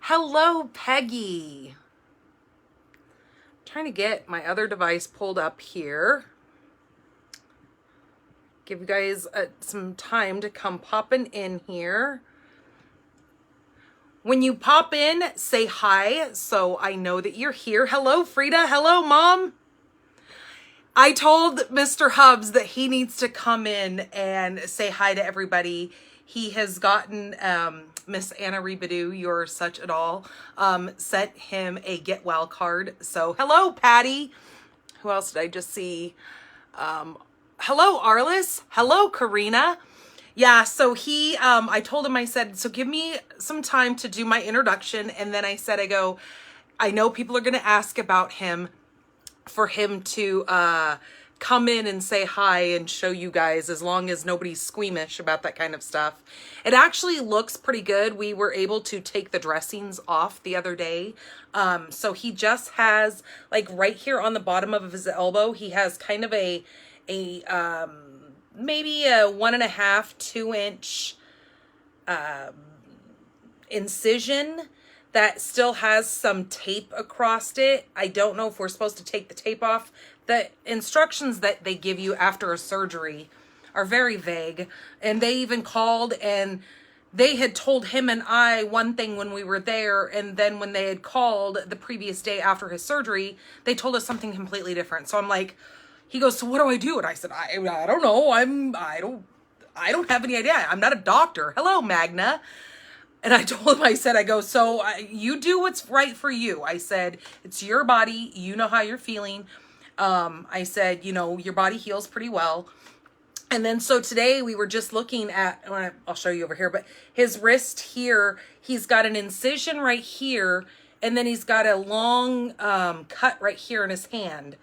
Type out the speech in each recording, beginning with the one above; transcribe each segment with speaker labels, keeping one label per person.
Speaker 1: Hello, Peggy. Trying to get my other device pulled up here. Give you guys some time to come popping in here. When you pop in, say hi so I know that you're here. Hello, Frida. Hello, Mom. I told Mr. Hubbs that he needs to come in and say hi to everybody. He has gotten Miss Anna Rebadoo, you're such a doll, sent him a get well card. So hello, Patty. Who else did I just see? Hello, Arliss. Hello, Karina. Yeah, so he, I told him, I said, so give me some time to do my introduction. And then I said, I know people are going to ask about him, for him to come in and say hi and show you guys, as long as nobody's squeamish about that kind of stuff. It actually looks pretty good. We were able to take the dressings off the other day. So he just has, like, right here on the bottom of his elbow, he has kind of maybe a 1.5, 2 inch incision that still has some tape across it. I don't know if we're supposed to take the tape off. The instructions that they give you after a surgery are very vague. And they even called and they had told him and I one thing when we were there. And then when they had called the previous day after his surgery, they told us something completely different. So I'm like, he goes, so what do I do? And I said, I don't know. I don't have any idea. I'm not a doctor. Hello, Magna. And I told him, I said, so you do what's right for you. I said, it's your body. You know how you're feeling. I said, you know, your body heals pretty well. And then, so today we were just looking at, I'll show you over here, but his wrist here, he's got an incision right here. And then he's got a long cut right here in his hand.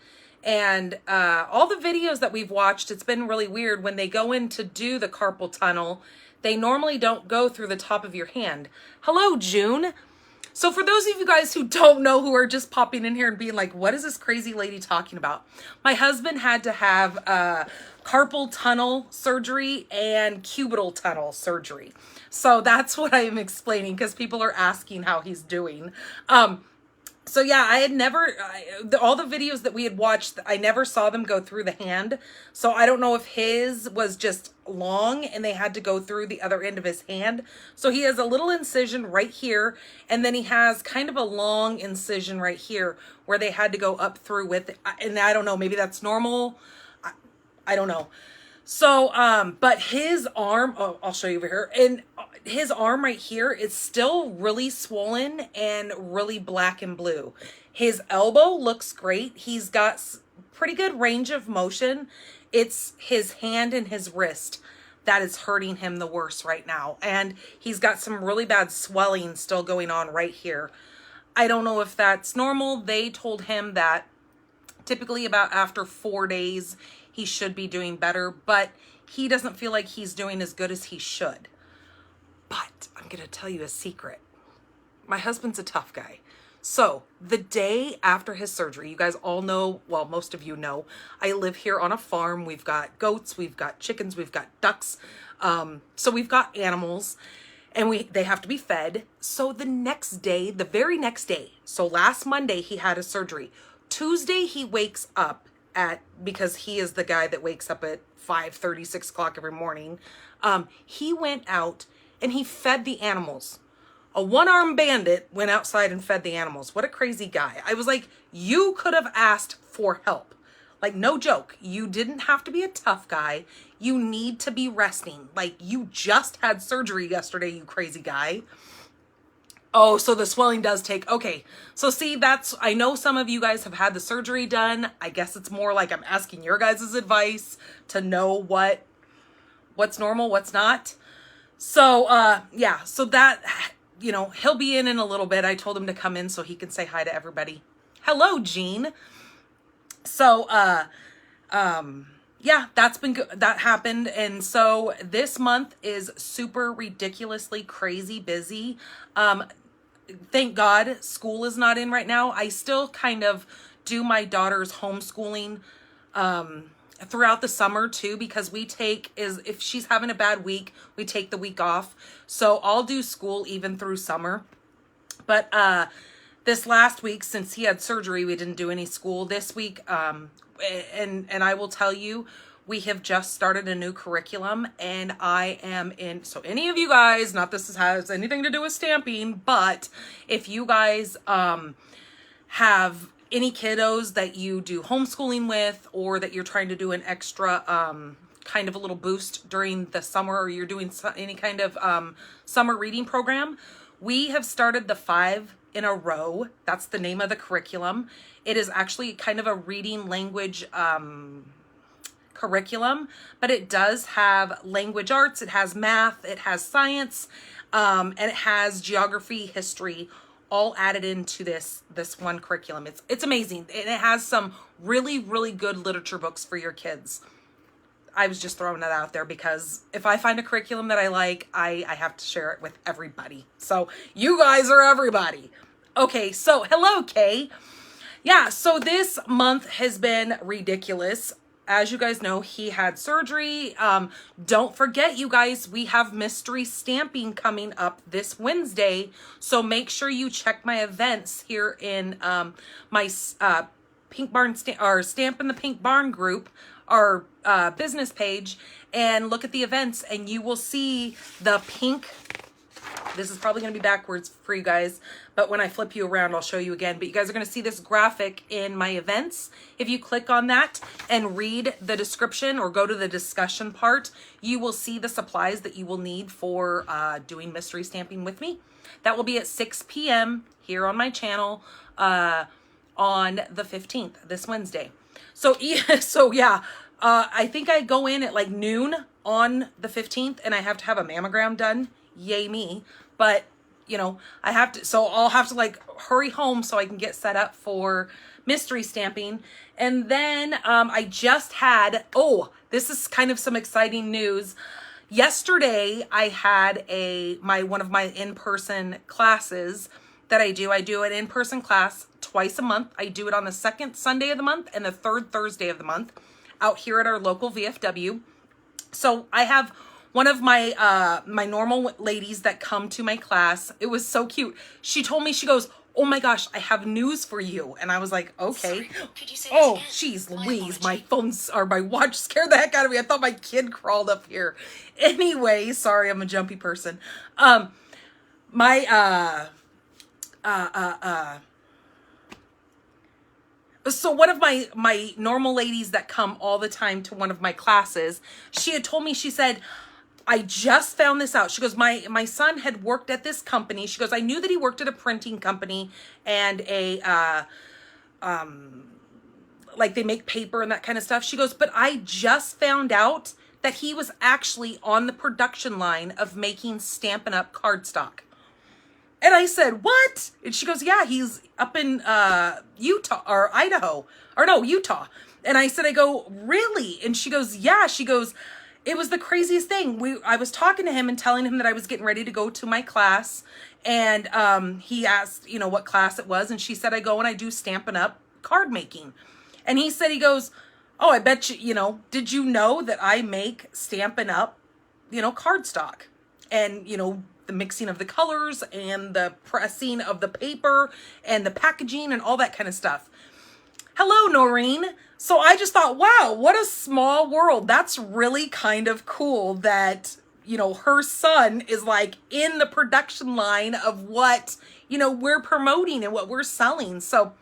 Speaker 1: And all the videos that we've watched, it's been really weird. When they go in to do the carpal tunnel, they normally don't go through the top of your hand. Hello, June. So for those of you guys who don't know, who are just popping in here and being like, what is this crazy lady talking about? My husband had to have carpal tunnel surgery and cubital tunnel surgery. So that's what I am explaining, because people are asking how he's doing. So yeah, I had never, all the videos that we had watched, I never saw them go through the hand. So I don't know if his was just long and they had to go through the other end of his hand. So he has a little incision right here. And then he has kind of a long incision right here where they had to go up through with it. And I don't know, maybe that's normal. I don't know. So, but his arm, I'll show you over here. And his arm right here is still really swollen and really black and blue. His elbow looks great. He's got pretty good range of motion. It's his hand and his wrist that is hurting him the worst right now. And he's got some really bad swelling still going on right here. I don't know if that's normal. They told him that typically about after 4 days, he should be doing better, but he doesn't feel like he's doing as good as he should. But I'm going to tell you a secret. My husband's a tough guy. So the day after his surgery, you guys all know, well, most of you know, I live here on a farm. We've got goats, we've got chickens, we've got ducks. So we've got animals and they have to be fed. So the next day, the very next day, so last Monday, he had a surgery. Tuesday, he wakes up because he is the guy that wakes up at 5:30, 6 o'clock every morning. He went out and he fed the animals. A one-armed bandit went outside and fed the animals. What a crazy guy. I was like, you could have asked for help. Like, no joke. You didn't have to be a tough guy. You need to be resting. Like, you just had surgery yesterday, you crazy guy. Oh, so the swelling does take, okay. So see, I know some of you guys have had the surgery done. I guess it's more like I'm asking your guys' advice to know what's normal, what's not. So, yeah, so that, you know, he'll be in a little bit. I told him to come in so he can say hi to everybody. Hello, Jean. So, yeah, that's been good. That happened. And so this month is super ridiculously crazy busy. Thank God school is not in right now. I still kind of do my daughter's homeschooling throughout the summer too, because if she's having a bad week, we take the week off. So I'll do school even through summer. But this last week, since he had surgery, we didn't do any school this week. And I will tell you, we have just started a new curriculum, and I am in. So any of you guys, not this has anything to do with stamping, but if you guys have any kiddos that you do homeschooling with, or that you're trying to do an extra kind of a little boost during the summer, or you're doing any kind of summer reading program, we have started the 5 in a row. That's the name of the curriculum. It is actually kind of a reading language curriculum, but it does have language arts, it has math, it has science, and it has geography, history, all added into this one curriculum. It's amazing. And it has some really, really good literature books for your kids. I was just throwing that out there because if I find a curriculum that I like, I have to share it with everybody. So you guys are everybody. Okay, so hello, Kay. Yeah, so this month has been ridiculous. As you guys know, he had surgery. Don't forget, you guys, we have mystery stamping coming up this Wednesday. So make sure you check my events here in my Pink Barn or Stamp in the Pink Barn group, our business page, and look at the events, and you will see the pink. This is probably going to be backwards for you guys, but when I flip you around, I'll show you again. But you guys are going to see this graphic in my events. If you click on that and read the description or go to the discussion part, you will see the supplies that you will need for doing mystery stamping with me. That will be at 6 p.m. here on my channel on the 15th, this Wednesday. So yeah, I think I go in at like noon on the 15th, and I have to have a mammogram done. Yay me. But, you know, I have to, so I'll have to like hurry home so I can get set up for mystery stamping. And then I just had, this is kind of some exciting news. Yesterday I had one of my in-person classes that I do. I do an in-person class twice a month. I do it on the second Sunday of the month and the third Thursday of the month out here at our local VFW. So I have one of my my normal ladies that come to my class. It was so cute. She told me, she goes, "Oh my gosh, I have news for you." And I was like, okay. Sorry, could you say this again? Jeez Louise, my phone's or my watch scared the heck out of me. I thought my kid crawled up here. Anyway, sorry, I'm a jumpy person. So one of my normal ladies that come all the time to one of my classes, she had told me, she said, "I just found this out." She goes, my son had worked at this company. She goes, "I knew that he worked at a printing company and like they make paper and that kind of stuff." She goes, "But I just found out that he was actually on the production line of making Stampin' Up cardstock." And I said, "What?" And she goes, "Yeah, he's up in Utah or Idaho, or no, Utah." And I said, "Really?" And she goes, "Yeah." She goes, "It was the craziest thing. I was talking to him and telling him that I was getting ready to go to my class. And he asked, you know, what class it was. And she said, I go and I do Stampin' Up card making." And he said, he goes, "Oh, I bet you know, did you know that I make Stampin' Up, you know, cardstock? And, you know, the mixing of the colors and the pressing of the paper and the packaging and all that kind of stuff." Hello, Noreen. So I just thought, wow, what a small world. That's really kind of cool that, you know, her son is like in the production line of what, you know, we're promoting and what we're selling. So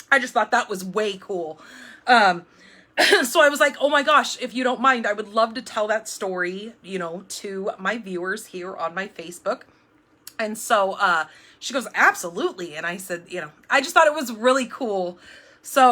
Speaker 1: I just thought that was way cool. So I was like, oh my gosh, if you don't mind, I would love to tell that story, you know, to my viewers here on my Facebook. And so she goes, "Absolutely." And I said, you know, I just thought it was really cool. So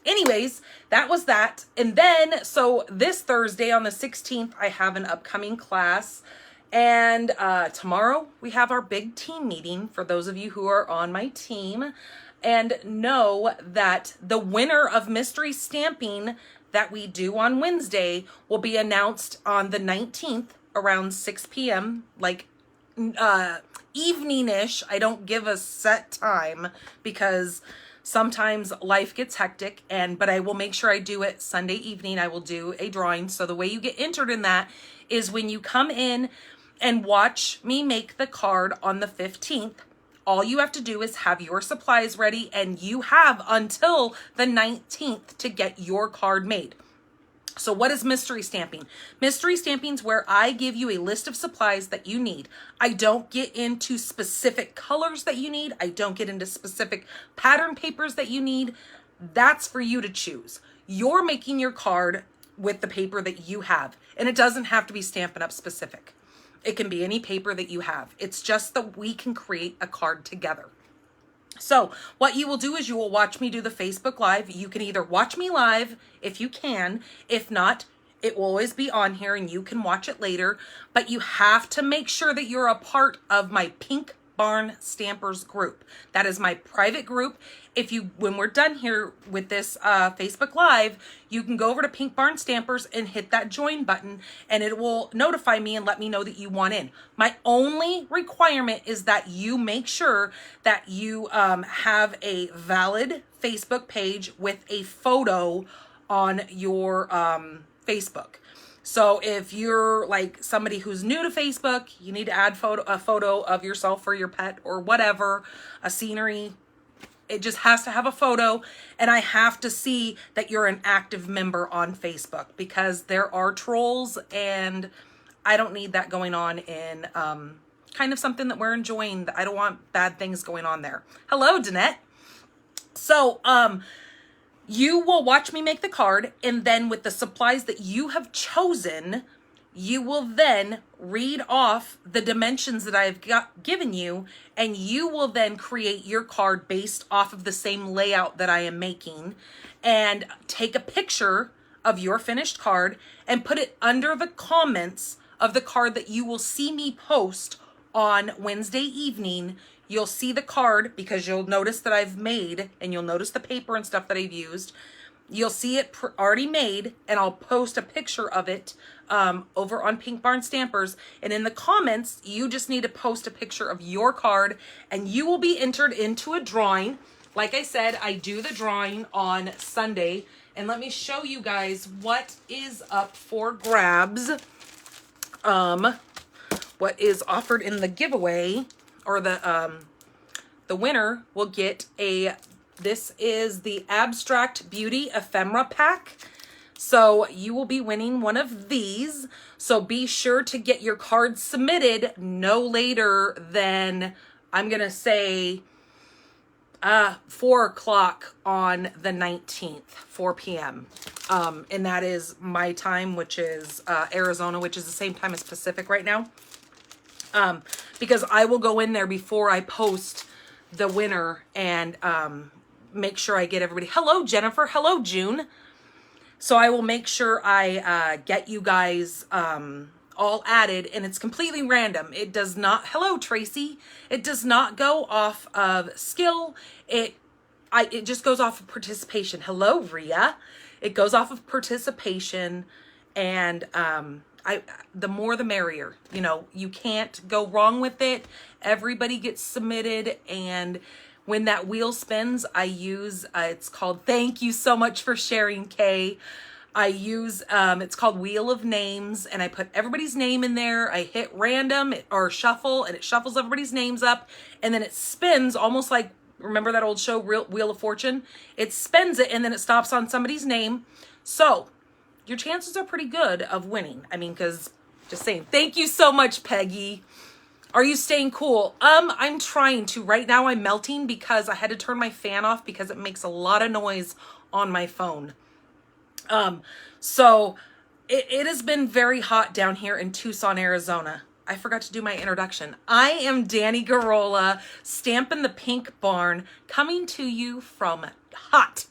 Speaker 1: anyways, that was that. And then, so this Thursday on the 16th, I have an upcoming class. And tomorrow we have our big team meeting for those of you who are on my team. And know that the winner of mystery stamping that we do on Wednesday will be announced on the 19th around 6 p.m. like evening-ish. I don't give a set time because sometimes life gets hectic, but I will make sure I do it Sunday evening. I will do a drawing. So the way you get entered in that is when you come in and watch me make the card on the 15th. All you have to do is have your supplies ready, and you have until the 19th to get your card made. So what is mystery stamping? Mystery stamping is where I give you a list of supplies that you need. I don't get into specific colors that you need. I don't get into specific pattern papers that you need. That's for you to choose. You're making your card with the paper that you have, and it doesn't have to be Stampin' Up specific. It can be any paper that you have. It's just that we can create a card together. So what you will do is you will watch me do the Facebook Live. You can either watch me live if you can. If not, it will always be on here and you can watch it later. But you have to make sure that you're a part of my Pink Barn Stampers group. That is my private group. When we're done here with this Facebook Live, you can go over to Pink Barn Stampers and hit that join button, and it will notify me and let me know that you want in. My only requirement is that you make sure that you have a valid Facebook page with a photo on your Facebook. So if you're like somebody who's new to Facebook, you need to add a photo of yourself or your pet or whatever, a scenery. It just has to have a photo, and I have to see that you're an active member on Facebook, because there are trolls, and I don't need that going on in kind of something that we're enjoying. I don't want bad things going on there. Hello, Danette. So, you will watch me make the card, and then with the supplies that you have chosen, you will then read off the dimensions that I've given you, and you will then create your card based off of the same layout that I am making, and take a picture of your finished card and put it under the comments of the card that you will see me post on Wednesday evening. You'll see the card because you'll notice that I've made, and you'll notice the paper and stuff that I've used. You'll see it already made, and I'll post a picture of it over on Pink Barn Stampers. And in the comments, you just need to post a picture of your card, and you will be entered into a drawing. Like I said, I do the drawing on Sunday. And let me show you guys what is up for grabs. What is offered in the giveaway, or the winner will get this is the Abstract Beauty Ephemera Pack. So you will be winning one of these. So be sure to get your card submitted no later than, I'm going to say, 4 o'clock on the 19th, 4 p.m. And that is my time, which is Arizona, which is the same time as Pacific right now. Because I will go in there before I post the winner and make sure I get everybody. Hello, Jennifer. Hello, June. So I will make sure I get you guys all added, and it's completely random. It does not, hello, Tracy. It does not go off of skill. It just goes off of participation. Hello, Ria. It goes off of participation, and the more the merrier. You know, you can't go wrong with it. Everybody gets submitted, and when that wheel spins, I use, it's called, thank you so much for sharing, Kay. I use, it's called Wheel of Names, and I put everybody's name in there. I hit random or shuffle, and it shuffles everybody's names up, and then it spins almost like, remember that old show, Wheel of Fortune? It spins it, and then it stops on somebody's name. So your chances are pretty good of winning. I mean, because, just saying, thank you so much, Peggy. Are you staying cool? I'm trying to. Right now I'm melting because I had to turn my fan off because it makes a lot of noise on my phone. So it has been very hot down here in Tucson, Arizona. I forgot to do my introduction. I am Danny Garola, Stampin' the Pink Barn, coming to you from hot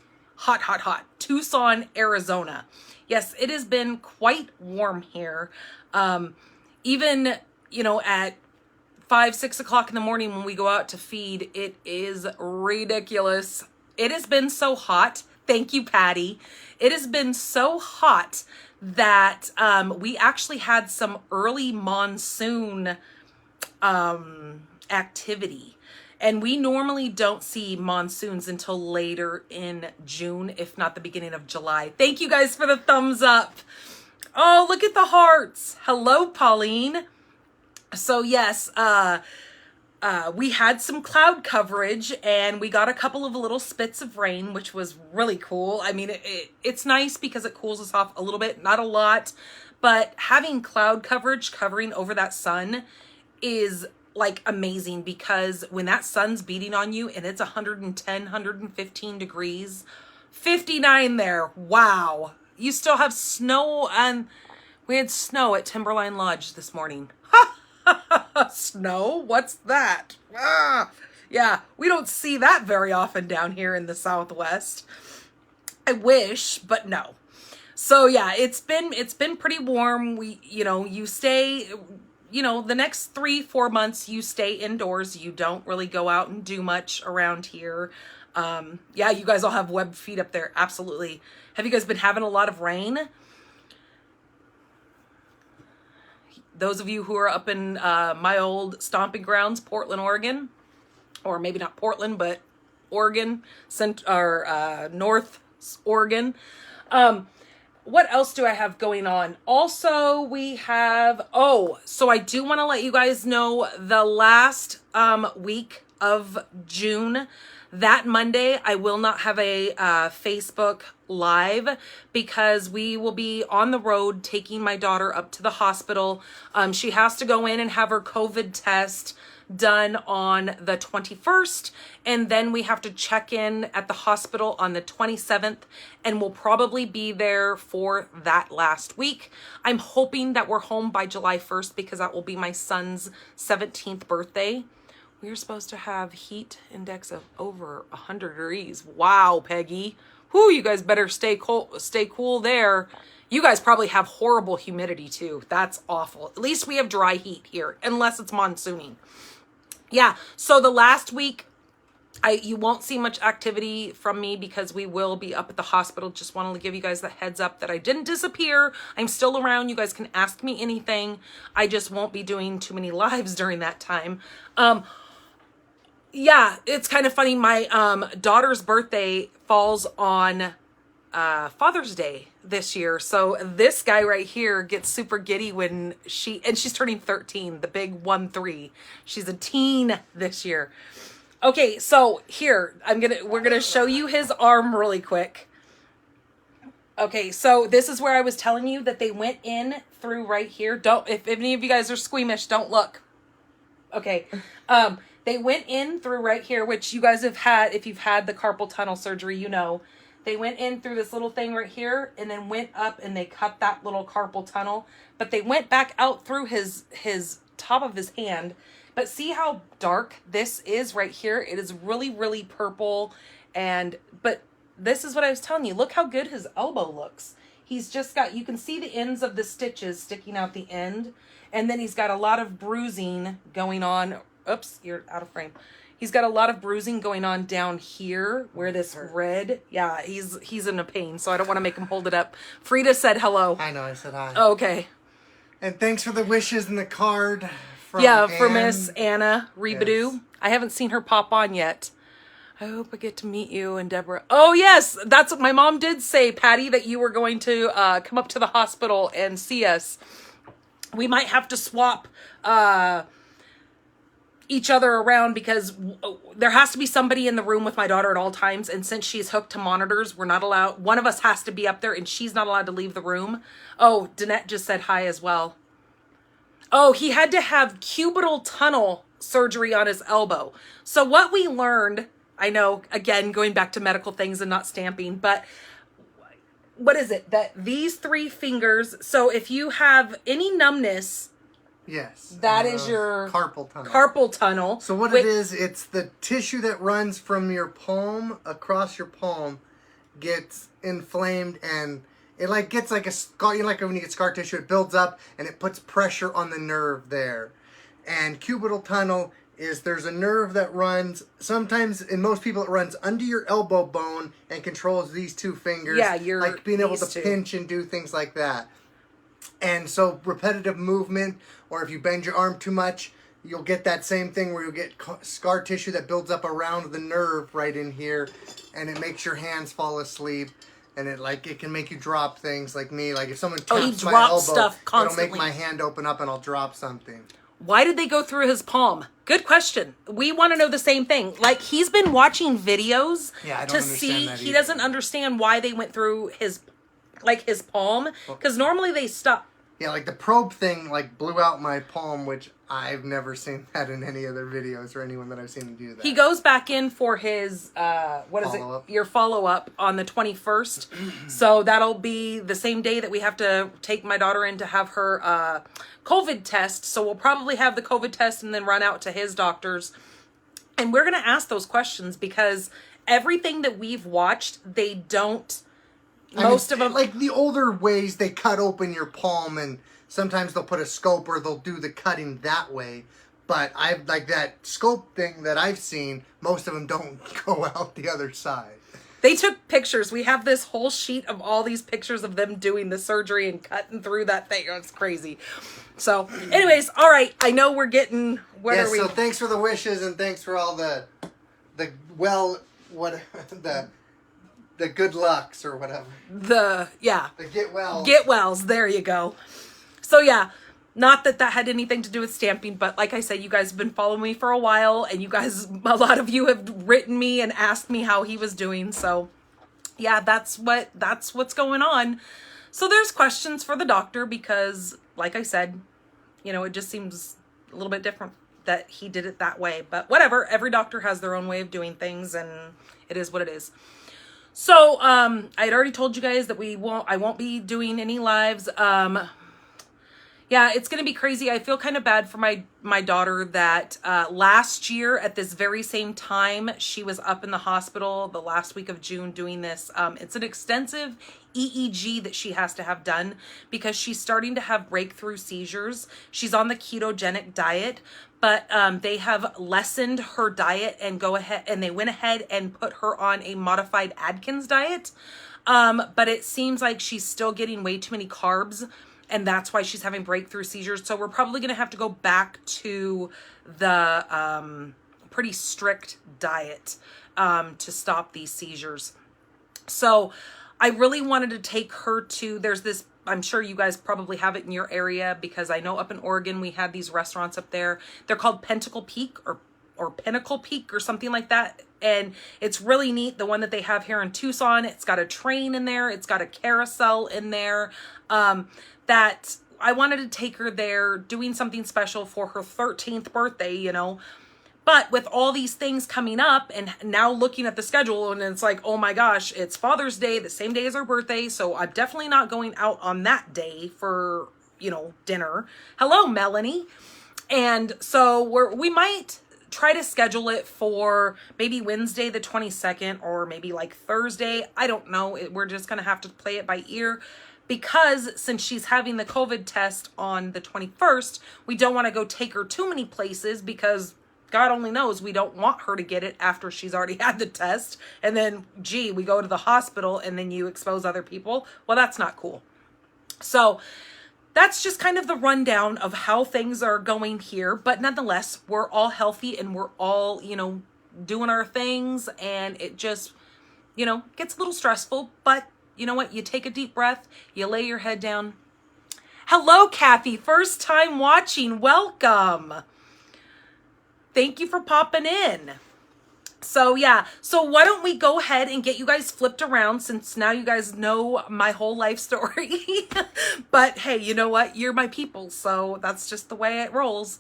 Speaker 1: Tucson, Arizona. Yes, it has been quite warm here. Even, you know, at 5, 6 o'clock in the morning when we go out to feed, it is ridiculous. It has been so hot. Thank you, Patty. It has been so hot that we actually had some early monsoon activity. And we normally don't see monsoons until later in June, if not the beginning of July. Thank you guys for the thumbs up. Oh, look at the hearts. Hello, Pauline. So yes, we had some cloud coverage and we got a couple of little spits of rain, which was really cool. I mean, it's nice because it cools us off a little bit, not a lot, but having cloud coverage covering over that sun is like amazing, because when that sun's beating on you and it's 110, 115 degrees, 59 there. Wow. You still have snow, and we had snow at Timberline Lodge this morning. Snow? What's that? Ah, yeah, we don't see that very often down here in the Southwest. I wish, but no. So yeah, it's been pretty warm. You stay, the next 3-4 months you stay indoors. You don't really go out and do much around here. Yeah, you guys all have webbed feet up there. Absolutely. Have you guys been having a lot of rain? Those of you who are up in my old stomping grounds, Portland, Oregon, or maybe not Portland, but Oregon, North Oregon. What else do I have going on? Also, we have, so I do want to let you guys know the last week of June, that Monday, I will not have a Facebook Live because we will be on the road taking my daughter up to the hospital. She has to go in and have her COVID test done on the 21st, and then we have to check in at the hospital on the 27th, and we'll probably be there for that last week. I'm hoping that we're home by July 1st because that will be my son's 17th birthday. We're supposed to have heat index of over 100 degrees. Wow, Peggy. Whoo, you guys better stay cool there. You guys probably have horrible humidity too. That's awful. At least we have dry heat here, unless it's monsooning. Yeah, so the last week, you won't see much activity from me because we will be up at the hospital. Just wanted to give you guys the heads up that I didn't disappear. I'm still around. You guys can ask me anything. I just won't be doing too many lives during that time. Yeah, it's kind of funny. My daughter's birthday falls on Father's Day this year. So this guy right here gets super giddy when she's turning 13, the big 1-3. She's a teen this year. Okay, so here, we're gonna show you his arm really quick. Okay, so this is where I was telling you that they went in through right here. If any of you guys are squeamish, don't look. Okay, they went in through right here, which you guys have had, if you've had the carpal tunnel surgery, you know. They went in through this little thing right here and then went up and they cut that little carpal tunnel. But they went back out through his top of his hand. But see how dark this is right here? It is really, really purple. But this is what I was telling you. Look how good his elbow looks. He's just got, you can see the ends of the stitches sticking out the end. And then he's got a lot of bruising going on. Oops, you're out of frame. He's got a lot of bruising going on down here where this red, yeah, he's in a pain, so I don't want to make him hold it up. Frida said hello.
Speaker 2: I know, I said hi.
Speaker 1: Oh, okay.
Speaker 2: And thanks for the wishes and the card from
Speaker 1: for Miss Anna Rebadoo. Yes. I haven't seen her pop on yet. I hope I get to meet you and Deborah. Oh, yes, that's what my mom did say, Patty, that you were going to come up to the hospital and see us. We might have to swap each other around because there has to be somebody in the room with my daughter at all times, and since she's hooked to monitors, we're not allowed, one of us has to be up there and she's not allowed to leave the room. Oh, Danette just said hi as well. Oh, he had to have cubital tunnel surgery on his elbow. So what we learned, I know, again, going back to medical things and not stamping, but what is it? That these 3 fingers, so if you have any numbness,
Speaker 2: yes.
Speaker 1: That is your
Speaker 2: carpal tunnel.
Speaker 1: Carpal tunnel.
Speaker 2: So what it is, it's the tissue that runs from your palm across your palm gets inflamed, and it like gets like a scar, like when you get scar tissue, it builds up and it puts pressure on the nerve there. And cubital tunnel is there's a nerve that runs, sometimes in most people it runs under your elbow bone and controls these 2 fingers.
Speaker 1: Yeah, you're
Speaker 2: like being able to pinch and do things like that. And so repetitive movement, or if you bend your arm too much, you'll get that same thing where you'll get scar tissue that builds up around the nerve right in here, and it makes your hands fall asleep, and it can make you drop things like me. Like if someone taps my elbow,
Speaker 1: stuff constantly.
Speaker 2: it'll make my hand open up and I'll drop something.
Speaker 1: Why did they go through his palm? Good question. We want to know the same thing. Like, he's been watching videos to see. He doesn't understand why they went through his palm, because normally they stop.
Speaker 2: Yeah, like the probe thing, like blew out my palm, which I've never seen that in any other videos or anyone that I've seen him do that.
Speaker 1: He goes back in for his
Speaker 2: Follow-up.
Speaker 1: your follow-up on the 21st. So that'll be the same day that we have to take my daughter in to have her COVID test. So we'll probably have the COVID test and then run out to his doctor's. And we're going to ask those questions because everything that we've watched, they don't. Most of them,
Speaker 2: like the older ways, they cut open your palm, and sometimes they'll put a scope or they'll do the cutting that way. But I've like that scope thing that I've seen. Most of them don't go out the other side.
Speaker 1: They took pictures. We have this whole sheet of all these pictures of them doing the surgery and cutting through that thing. It's crazy. So, anyways, all right. I know we're getting. Where are we?
Speaker 2: So thanks for the wishes and thanks for all the good lucks or whatever. The get wells.
Speaker 1: Get wells. There you go. So yeah, not that had anything to do with stamping, but like I said, you guys have been following me for a while, and a lot of you have written me and asked me how he was doing. So yeah, that's what's going on. So there's questions for the doctor because, like I said, it just seems a little bit different that he did it that way. But whatever. Every doctor has their own way of doing things, and it is what it is. So, I had already told you guys that I won't be doing any lives. Yeah, it's going to be crazy. I feel kind of bad for my daughter that, last year at this very same time, she was up in the hospital the last week of June doing this. It's an extensive EEG that she has to have done because she's starting to have breakthrough seizures. She's on the ketogenic diet, but they have lessened her diet and they went ahead and put her on a modified Atkins diet. But it seems like she's still getting way too many carbs, and that's why she's having breakthrough seizures. So we're probably going to have to go back to the pretty strict diet to stop these seizures. So I really wanted to take her to, there's this, I'm sure you guys probably have it in your area because I know up in Oregon we had these restaurants up there. They're called Pentacle Peak or Pinnacle Peak or something like that. And it's really neat. The one that they have here in Tucson, it's got a train in there. It's got a carousel in there. That I wanted to take her there doing something special for her 13th birthday, But with all these things coming up and now looking at the schedule, and it's like, oh my gosh, it's Father's Day, the same day as her birthday. So I'm definitely not going out on that day for, dinner. Hello, Melanie. And so we might try to schedule it for maybe Wednesday, the 22nd, or maybe like Thursday. I don't know. We're just going to have to play it by ear. Because since she's having the COVID test on the 21st, we don't want to go take her too many places because God only knows we don't want her to get it after she's already had the test. And then, we go to the hospital and then you expose other people. Well, that's not cool. So that's just kind of the rundown of how things are going here. But nonetheless, we're all healthy and we're all, doing our things. And it just, gets a little stressful, but you know what? You take a deep breath, you lay your head down. Hello, Kathy. First time watching. Welcome. Thank you for popping in. So yeah, so why don't we go ahead and get you guys flipped around since now you guys know my whole life story. But hey, you know what? You're my people, so that's just the way it rolls.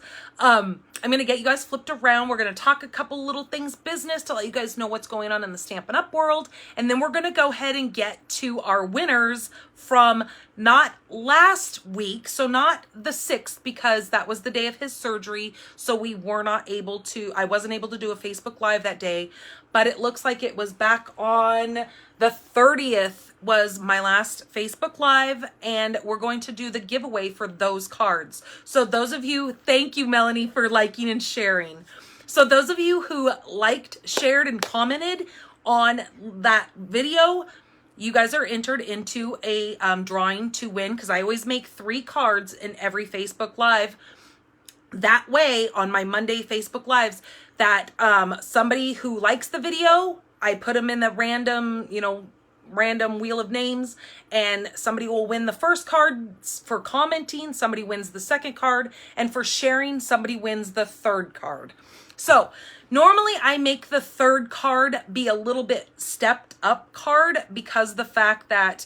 Speaker 1: I'm going to get you guys flipped around. We're going to talk a couple little things business to let you guys know what's going on in the Stampin' Up world. And then we're going to go ahead and get to our winners from not last week, so not the 6th, because that was the day of his surgery. So I wasn't able to do a Facebook Live that day, but it looks like it was back on the 30th was my last Facebook Live, and we're going to do the giveaway for those cards. So those of you, thank you, Melanie, for liking and sharing. So those of you who liked, shared, and commented on that video, you guys are entered into a drawing to win, because I always make 3 cards in every Facebook Live. That way, on my Monday Facebook Lives, that somebody who likes the video, I put them in the random, random wheel of names, and somebody will win the first card for commenting, somebody wins the second card, and for sharing, somebody wins the third card. So normally I make the third card be a little bit stepped up card because the fact that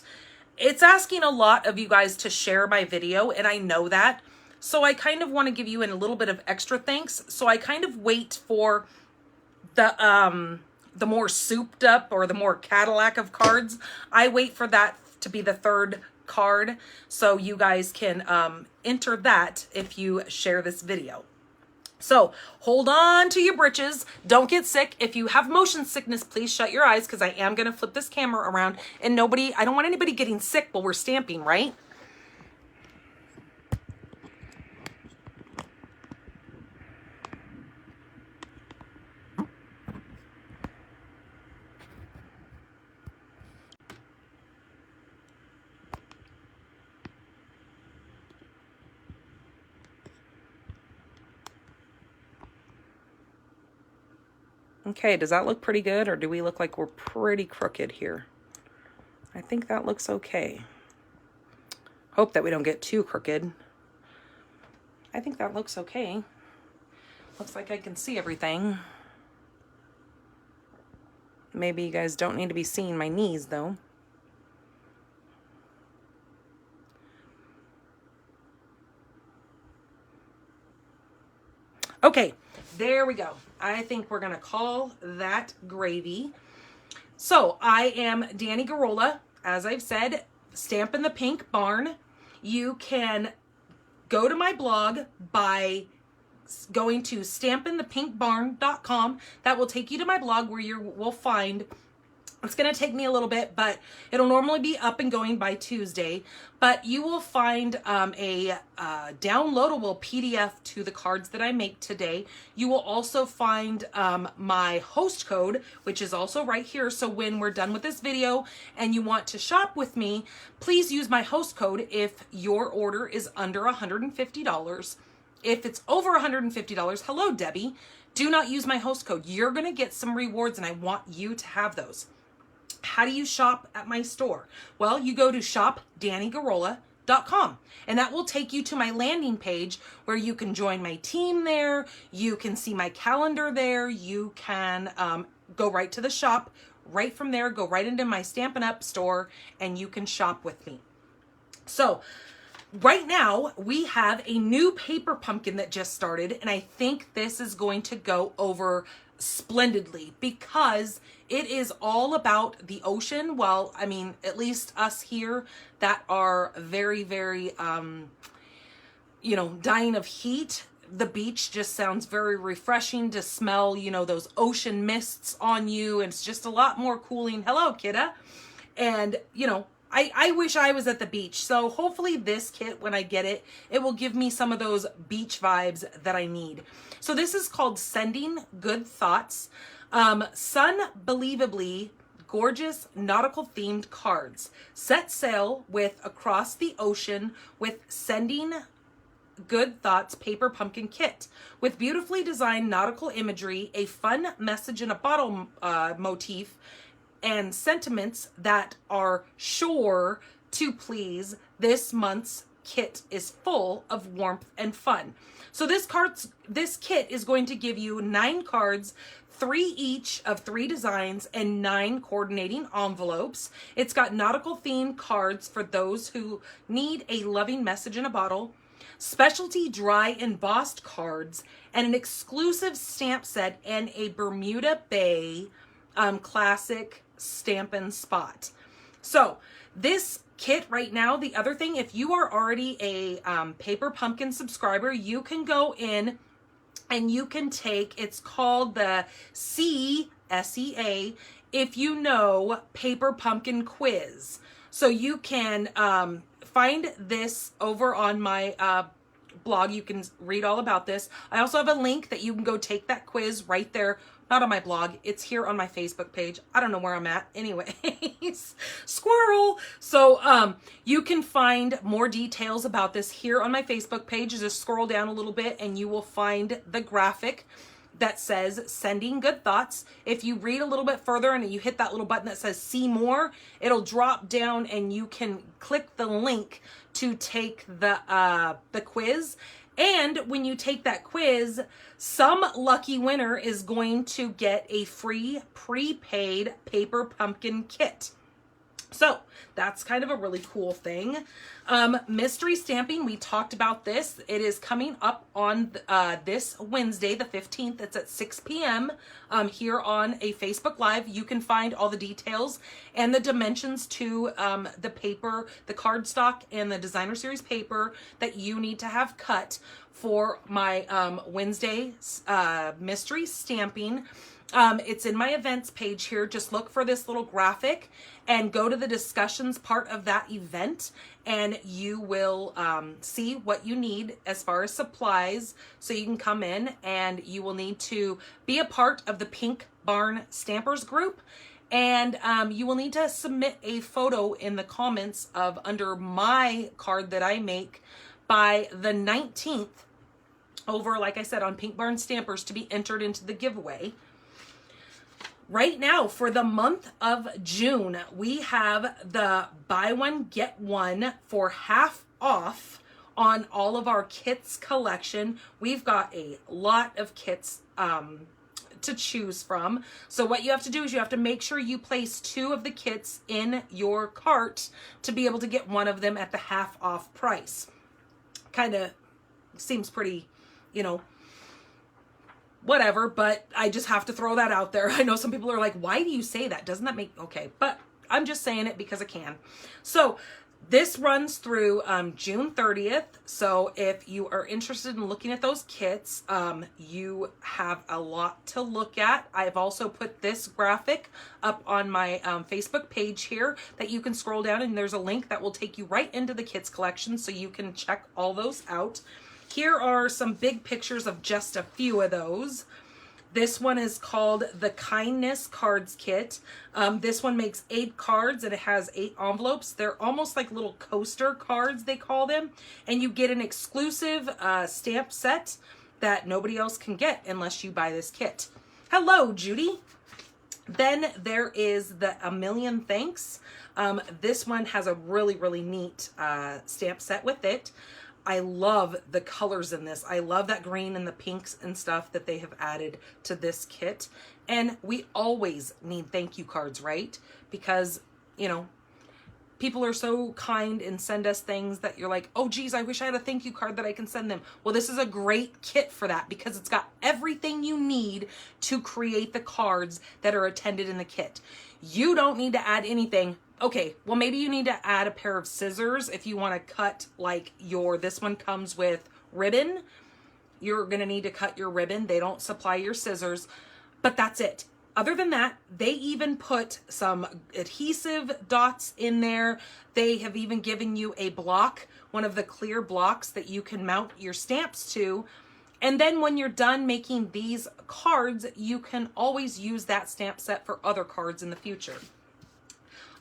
Speaker 1: it's asking a lot of you guys to share my video, and I know that. So I kind of want to give you a little bit of extra thanks. So I kind of wait for the more souped up or the more Cadillac of cards. I wait for that to be the third card so you guys can enter that if you share this video. So hold on to your britches. Don't get sick. If you have motion sickness, please shut your eyes because I am going to flip this camera around, and I don't want anybody getting sick while we're stamping, right? Okay, does that look pretty good, or do we look like we're pretty crooked here? I think that looks okay. Hope that we don't get too crooked. I think that looks okay. Looks like I can see everything. Maybe you guys don't need to be seeing my knees, though. Okay, there we go. I think we're going to call that gravy. So I am Danny Garola. As I've said, Stampin' the Pink Barn. You can go to my blog by going to stampinthepinkbarn.com. That will take you to my blog where you will find, it's going to take me a little bit, but it'll normally be up and going by Tuesday. But you will find a downloadable PDF to the cards that I make today. You will also find my host code, which is also right here. So when we're done with this video and you want to shop with me, please use my host code if your order is under $150. If it's over $150, hello, Debbie, do not use my host code. You're going to get some rewards, and I want you to have those. How do you shop at my store? Well, you go to shopdannygarola.com, and that will take you to my landing page where you can join my team there. You can see my calendar there. You can go right to the shop. Right from there, go right into my Stampin' Up store, and you can shop with me. So right now, we have a new paper pumpkin that just started, and I think this is going to go over splendidly because it is all about the ocean. Well, I mean, at least us here that are very, very, dying of heat. The beach just sounds very refreshing to smell, those ocean mists on you. And it's just a lot more cooling. Hello, kidda. And, I wish I was at the beach. So hopefully this kit, when I get it, it will give me some of those beach vibes that I need. So this is called Sending Good Thoughts. Sunbelievably gorgeous nautical themed cards. Set sail with Across the Ocean with Sending Good Thoughts paper pumpkin kit. With beautifully designed nautical imagery, a fun message in a bottle motif, and sentiments that are sure to please, this month's kit is full of warmth and fun. So this kit is going to give you 9 cards, 3 each of 3 designs, and 9 coordinating envelopes. It's got nautical themed cards for those who need a loving message in a bottle, specialty dry embossed cards, and an exclusive stamp set and a Bermuda Bay classic Stampin' spot. So this kit right now, the other thing, if you are already a paper pumpkin subscriber, you can go in and you can take, it's called the SEA, if you know, paper pumpkin quiz. So you can find this over on my blog. You can read all about this. I also have a link that you can go take that quiz right there. Not on my blog. It's here on my Facebook page. I don't know where I'm at. Anyways, squirrel. So you can find more details about this here on my Facebook page. Just scroll down a little bit and you will find the graphic that says sending good thoughts. If you read a little bit further and you hit that little button that says see more, it'll drop down and you can click the link to take the quiz. And when you take that quiz, some lucky winner is going to get a free prepaid paper pumpkin kit. So that's kind of a really cool thing. Mystery stamping, we talked about this. It is coming up on this Wednesday, the 15th. It's at 6 p.m. Here on a Facebook Live. You can find all the details and the dimensions to the paper, the cardstock, and the designer series paper that you need to have cut for my Wednesday mystery stamping. It's in my events page here. Just look for this little graphic and go to the discussions part of that event, and you will see what you need as far as supplies. So you can come in, and you will need to be a part of the Pink Barn Stampers group, and you will need to submit a photo in the comments of under my card that I make by the 19th over, like I said, on Pink Barn Stampers to be entered into the giveaway. Right now, for the month of June, we have the buy one, get one for half off on all of our kits collection. We've got a lot of kits to choose from. So what you have to do is you have to make sure you place 2 of the kits in your cart to be able to get one of them at the half off price. Kind of seems pretty, you know, whatever, but I just have to throw that out there. I know some people are like, why do you say that? Doesn't that make, okay, but I'm just saying it because I can. So this runs through June 30th. So if you are interested in looking at those kits, you have a lot to look at. I've also put this graphic up on my Facebook page here that you can scroll down, and there's a link that will take you right into the kits collection so you can check all those out. Here are some big pictures of just a few of those. This one is called the Kindness Cards Kit. This one makes 8 cards and it has 8 envelopes. They're almost like little coaster cards, they call them. And you get an exclusive stamp set that nobody else can get unless you buy this kit. Hello, Judy. Then there is the A Million Thanks. This one has a really, really neat stamp set with it. I love the colors in this. I love that green and the pinks and stuff that they have added to this kit. And we always need thank you cards, right? Because, you know, people are so kind and send us things that you're like, oh geez, I wish I had a thank you card that I can send them. Well, this is a great kit for that because it's got everything you need to create the cards that are attended in the kit. You don't need to add anything. Okay, well, maybe you need to add a pair of scissors if you want to cut like this one comes with ribbon. You're going to need to cut your ribbon. They don't supply your scissors, but that's it. Other than that, they even put some adhesive dots in there. They have even given you a block, one of the clear blocks that you can mount your stamps to. And then when you're done making these cards, you can always use that stamp set for other cards in the future.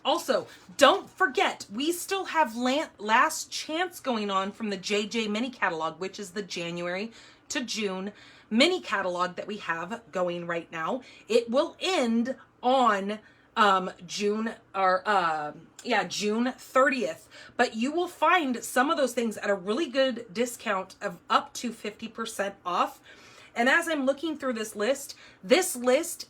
Speaker 1: Also, don't forget, we still have last chance going on from the JJ mini catalog, which is the January to June mini catalog that we have going right now. It will end on June 30th, but you will find some of those things at a really good discount of up to 50% off. And as I'm looking through this list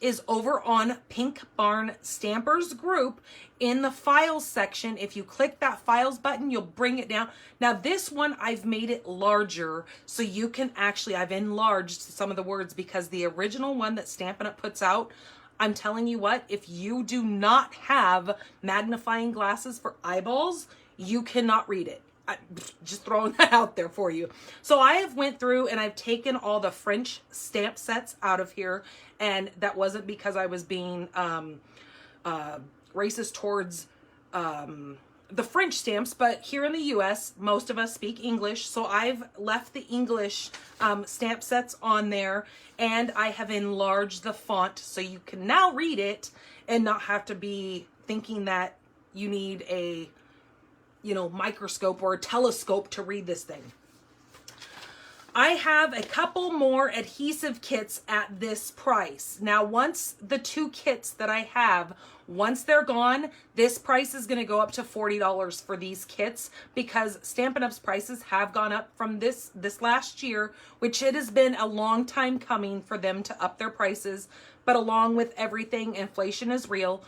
Speaker 1: is over on Pink Barn Stampers group in the files section. If you click that files button, you'll bring it down. Now this one, I've made it larger so you can actually, I've enlarged some of the words because the original one that Stampin' Up! Puts out, I'm telling you what, if you do not have magnifying glasses for eyeballs, you cannot read it. Just throwing that out there for you. So I have went through and I've taken all the French stamp sets out of here, and that wasn't because I was being racist towards the French stamps, but here in the US, most of us speak English, so I've left the English stamp sets on there, and I have enlarged the font so you can now read it and not have to be thinking that you need a microscope or a telescope to read this thing. I have a couple more adhesive kits at this price. Now, once the 2 kits that I have, once they're gone, this price is going to go up to $40 for these kits, because Stampin' Up's prices have gone up from this last year, which it has been a long time coming for them to up their prices. But along with everything, inflation is real.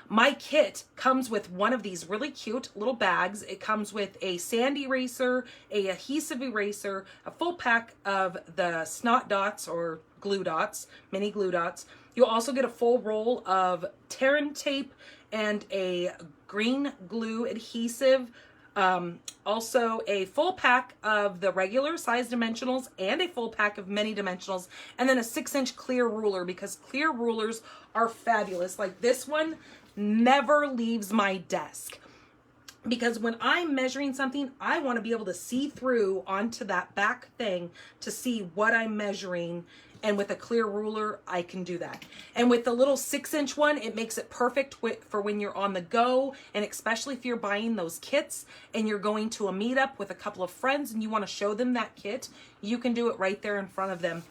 Speaker 1: My kit comes with one of these really cute little bags. It comes with a sand eraser, a adhesive eraser, a full pack of the snot dots or glue dots, mini glue dots. You'll also get a full roll of Terran tape and a green glue adhesive. Also a full pack of the regular size dimensionals and a full pack of mini dimensionals, and then a 6-inch clear ruler, because clear rulers are fabulous. Like this one never leaves my desk, because when I'm measuring something, I want to be able to see through onto that back thing to see what I'm measuring. And with a clear ruler, I can do that. And with the little 6-inch one, it makes it perfect for when you're on the go, and especially if you're buying those kits and you're going to a meetup with a couple of friends and you want to show them that kit, you can do it right there in front of them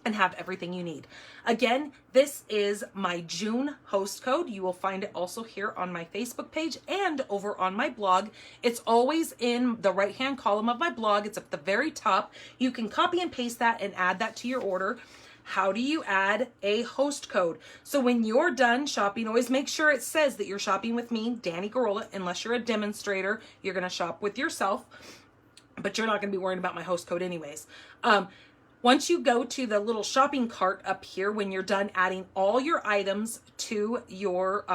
Speaker 1: and have everything you need. Again, this is my June host code. You will find it also here on my Facebook page and over on my blog. It's always in the right-hand column of my blog. It's at the very top. You can copy and paste that and add that to your order. How do you add a host code? So when you're done shopping, always make sure it says that you're shopping with me, Danny Garola. Unless you're a demonstrator, you're going to shop with yourself, but you're not going to be worrying about my host code anyways. Once you go to the little shopping cart up here, when you're done adding all your items to your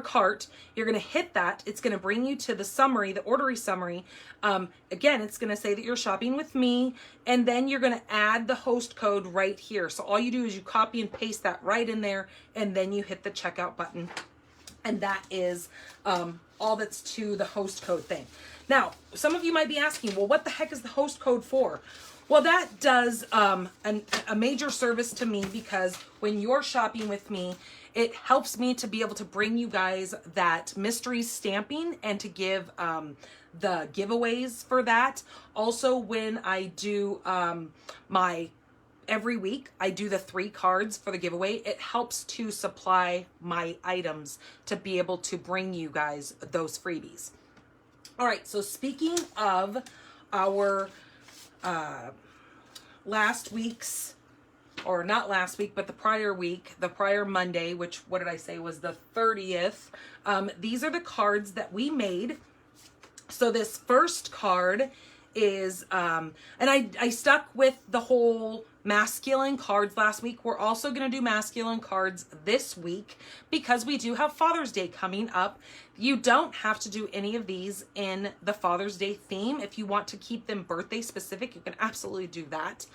Speaker 1: cart, you're going to hit that. It's going to bring you to the summary, the ordery summary. Again, it's going to say that you're shopping with me, and then you're going to add the host code right here. So all you do is you copy and paste that right in there, and then you hit the checkout button. And that is all that's to the host code thing. Now, some of you might be asking, well, what the heck is the host code for? Well, that does a major service to me, because when you're shopping with me, it helps me to be able to bring you guys that mystery stamping and to give the giveaways for that. Also, when I do every week, I do the 3 cards for the giveaway. It helps to supply my items to be able to bring you guys those freebies. All right, so speaking of our last week's, or not last week, but the prior week, the prior Monday, which, what did I say, was the 30th. These are the cards that we made. So this first card is, and I stuck with the whole masculine cards last week. We're also going to do masculine cards this week, because we do have Father's Day coming up. You don't have to do any of these in the Father's Day theme. If you want to keep them birthday specific, you can absolutely do that.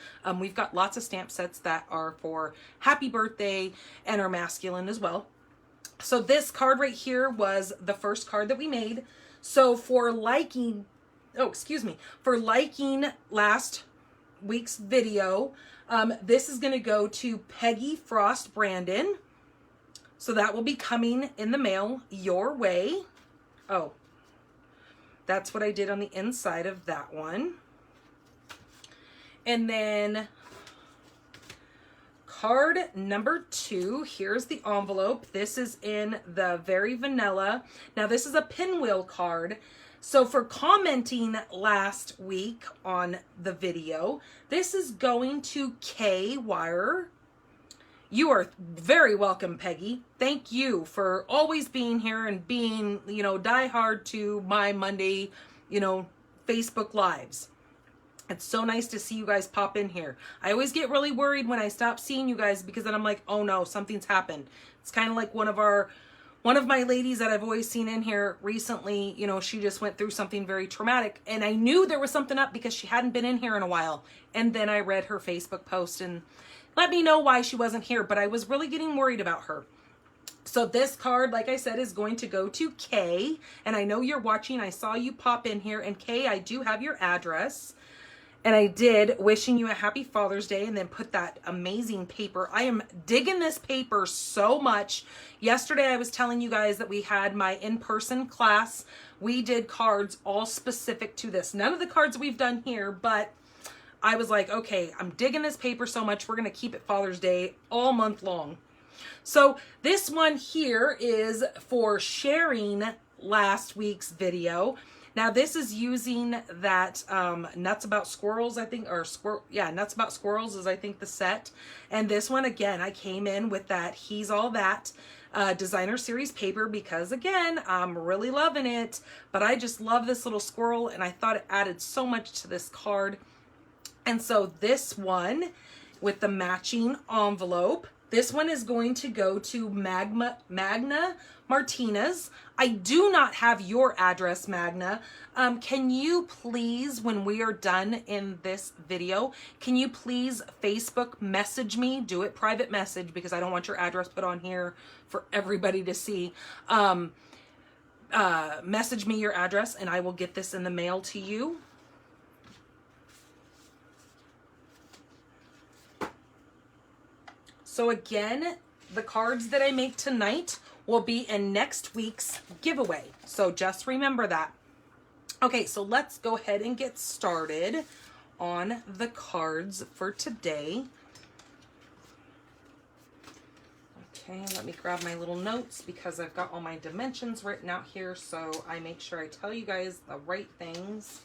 Speaker 1: We've got lots of stamp sets that are for happy birthday and are masculine as well. So this card right here was the first card that we made. So for liking last week's video, this is going to go to Peggy Frost Brandon. So that will be coming in the mail your way. Oh, that's what I did on the inside of that one. And then card number 2, here's the envelope. This is in the very vanilla. Now this is a pinwheel card. So for commenting last week on the video, this is going to Kay Wire. You are very welcome, Peggy. Thank you for always being here and being, diehard to my Monday, Facebook Lives. It's so nice to see you guys pop in here. I always get really worried when I stop seeing you guys, because then I'm like, oh no, something's happened. It's kind of like one of my ladies that I've always seen in here recently, she just went through something very traumatic, and I knew there was something up because she hadn't been in here in a while. And then I read her Facebook post and let me know why she wasn't here, but I was really getting worried about her. So this card, like I said, is going to go to Kay, and I know you're watching. I saw you pop in here, and Kay, I do have your address. And I did wishing you a happy Father's Day and then put that amazing paper. I am digging this paper so much. Yesterday I was telling you guys that we had my in-person class. We did cards all specific to this. None of the cards we've done here, but I was like, okay, I'm digging this paper so much. We're going to keep it Father's Day all month long. So this one here is for sharing last week's video. Now this is using that Nuts About Squirrels, I think, or Nuts About Squirrels is I think the set. And this one, again, I came in with that He's All That designer series paper because, again, I'm really loving it. But I just love this little squirrel and I thought it added so much to this card. And so this one with the matching envelope, this one is going to go to Magna Martinez. I do not have your address, Magna. Can you please, when we are done in this video, can you please Facebook message me? Do it private message because I don't want your address put on here for everybody to see. Message me your address and I will get this in the mail to you. So again, the cards that I make tonight will be in next week's giveaway. So just remember that. Okay, so let's go ahead and get started on the cards for today. Okay, let me grab my little notes because I've got all my dimensions written out here so I make sure I tell you guys the right things.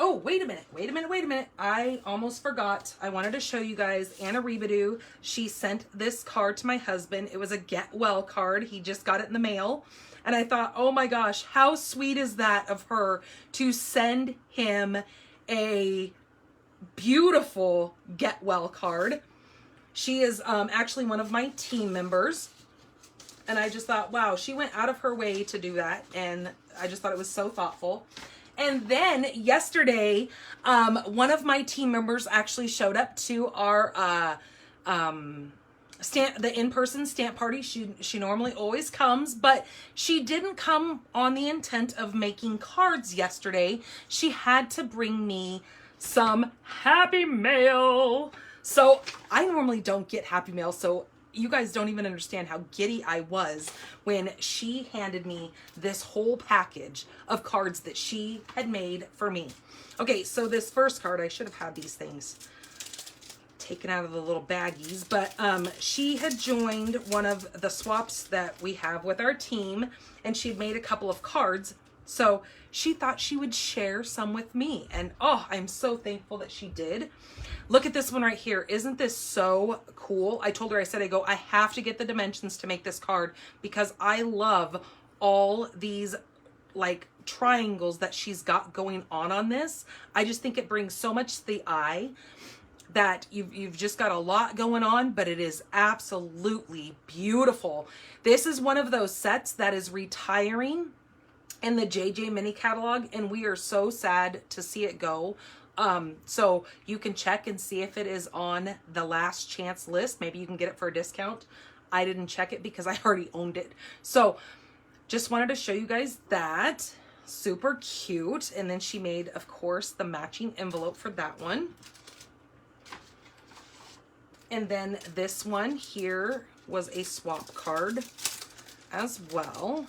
Speaker 1: Oh, wait a minute. I almost forgot. I wanted to show you guys Anna Rebadu. She sent this card to my husband. It was a get well card. He just got it in the mail. And I thought, oh my gosh, how sweet is that of her to send him a beautiful get well card. She is actually one of my team members. And I just thought, wow, she went out of her way to do that. And I just thought it was so thoughtful. And then yesterday, one of my team members actually showed up to our the in-person stamp party. She normally always comes, but she didn't come on the intent of making cards yesterday. She had to bring me some happy mail. So I normally don't get happy mail, so you guys don't even understand how giddy I was when she handed me this whole package of cards that she had made for me. Okay, so this first card, I should have had these things taken out of the little baggies, but she had joined one of the swaps that we have with our team, and she'd made a couple of cards. So she thought she would share some with me. And oh, I'm so thankful that she did. Look at this one right here. Isn't this so cool? I told her, I have to get the dimensions to make this card because I love all these like triangles that she's got going on this. I just think it brings so much to the eye that you've just got a lot going on, but it is absolutely beautiful. This is one of those sets that is retiring in the JJ mini catalog, and we are so sad to see it go. So you can check and see if it is on the last chance list. Maybe you can get it for a discount. I didn't check it because I already owned it. So just wanted to show you guys that. Super cute. And then she made, of course, the matching envelope for that one. And then this one here was a swap card as well.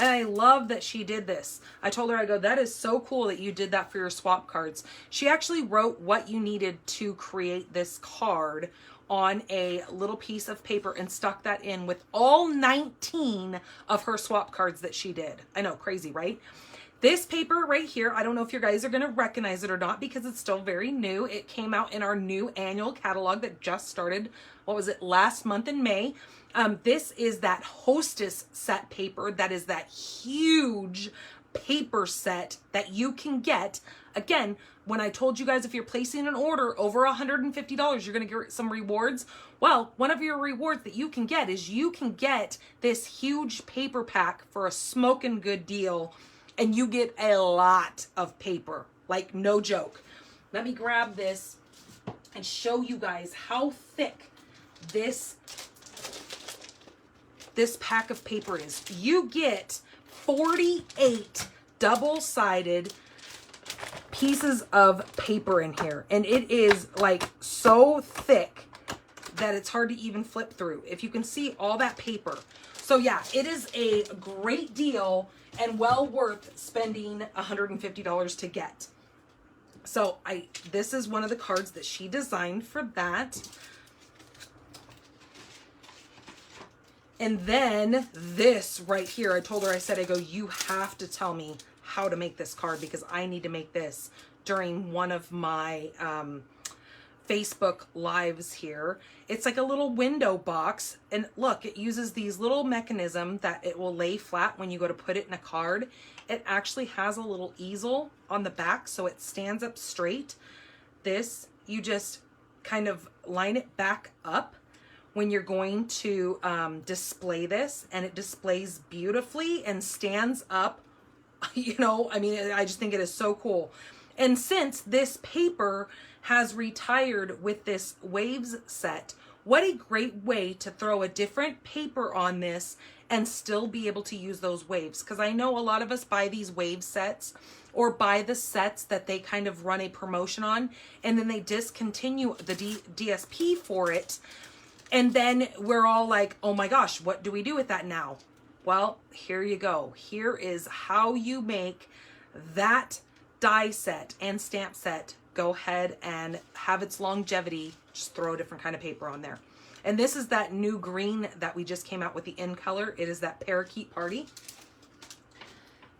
Speaker 1: And I love that she did this. I told her, I go, that is so cool that you did that for your swap cards. She actually wrote what you needed to create this card on a little piece of paper and stuck that in with all 19 of her swap cards that she did. I know, crazy, right? This paper right here, I don't know if you guys are going to recognize it or not because it's still very new. It came out in our new annual catalog that just started, what was it, last month in May. This is that Hostess set paper. That is that huge paper set that you can get. Again, when I told you guys if you're placing an order over $150, you're going to get some rewards. Well, one of your rewards that you can get is you can get this huge paper pack for a smoking good deal. And you get a lot of paper, like no joke. Let me grab this and show you guys how thick this pack of paper is. You get 48 double-sided pieces of paper in here, and it is like so thick that it's hard to even flip through. If you can see all that paper. So yeah, it is a great deal and well worth spending $150 to get. So this is one of the cards that she designed for that. And then this right here, I told her, I said, you have to tell me how to make this card because I need to make this during one of my Facebook lives here. It's like a little window box, and look, it uses these little mechanism that it will lay flat when you go to put it in a card. It actually has a little easel on the back so it stands up straight. This, you just kind of line it back up when you're going to display this, and it displays beautifully and stands up. You know, I mean, I just think it is so cool. And since this paper has retired with this waves set, what a great way to throw a different paper on this and still be able to use those waves. Because I know a lot of us buy these wave sets or buy the sets that they kind of run a promotion on, and then they discontinue the DSP for it. And then we're all like, oh my gosh, what do we do with that now? Well, here you go. Here is how you make that die set and stamp set go ahead and have its longevity. Just throw a different kind of paper on there. And this is that new green that we just came out with the in color. It is that Parakeet Party.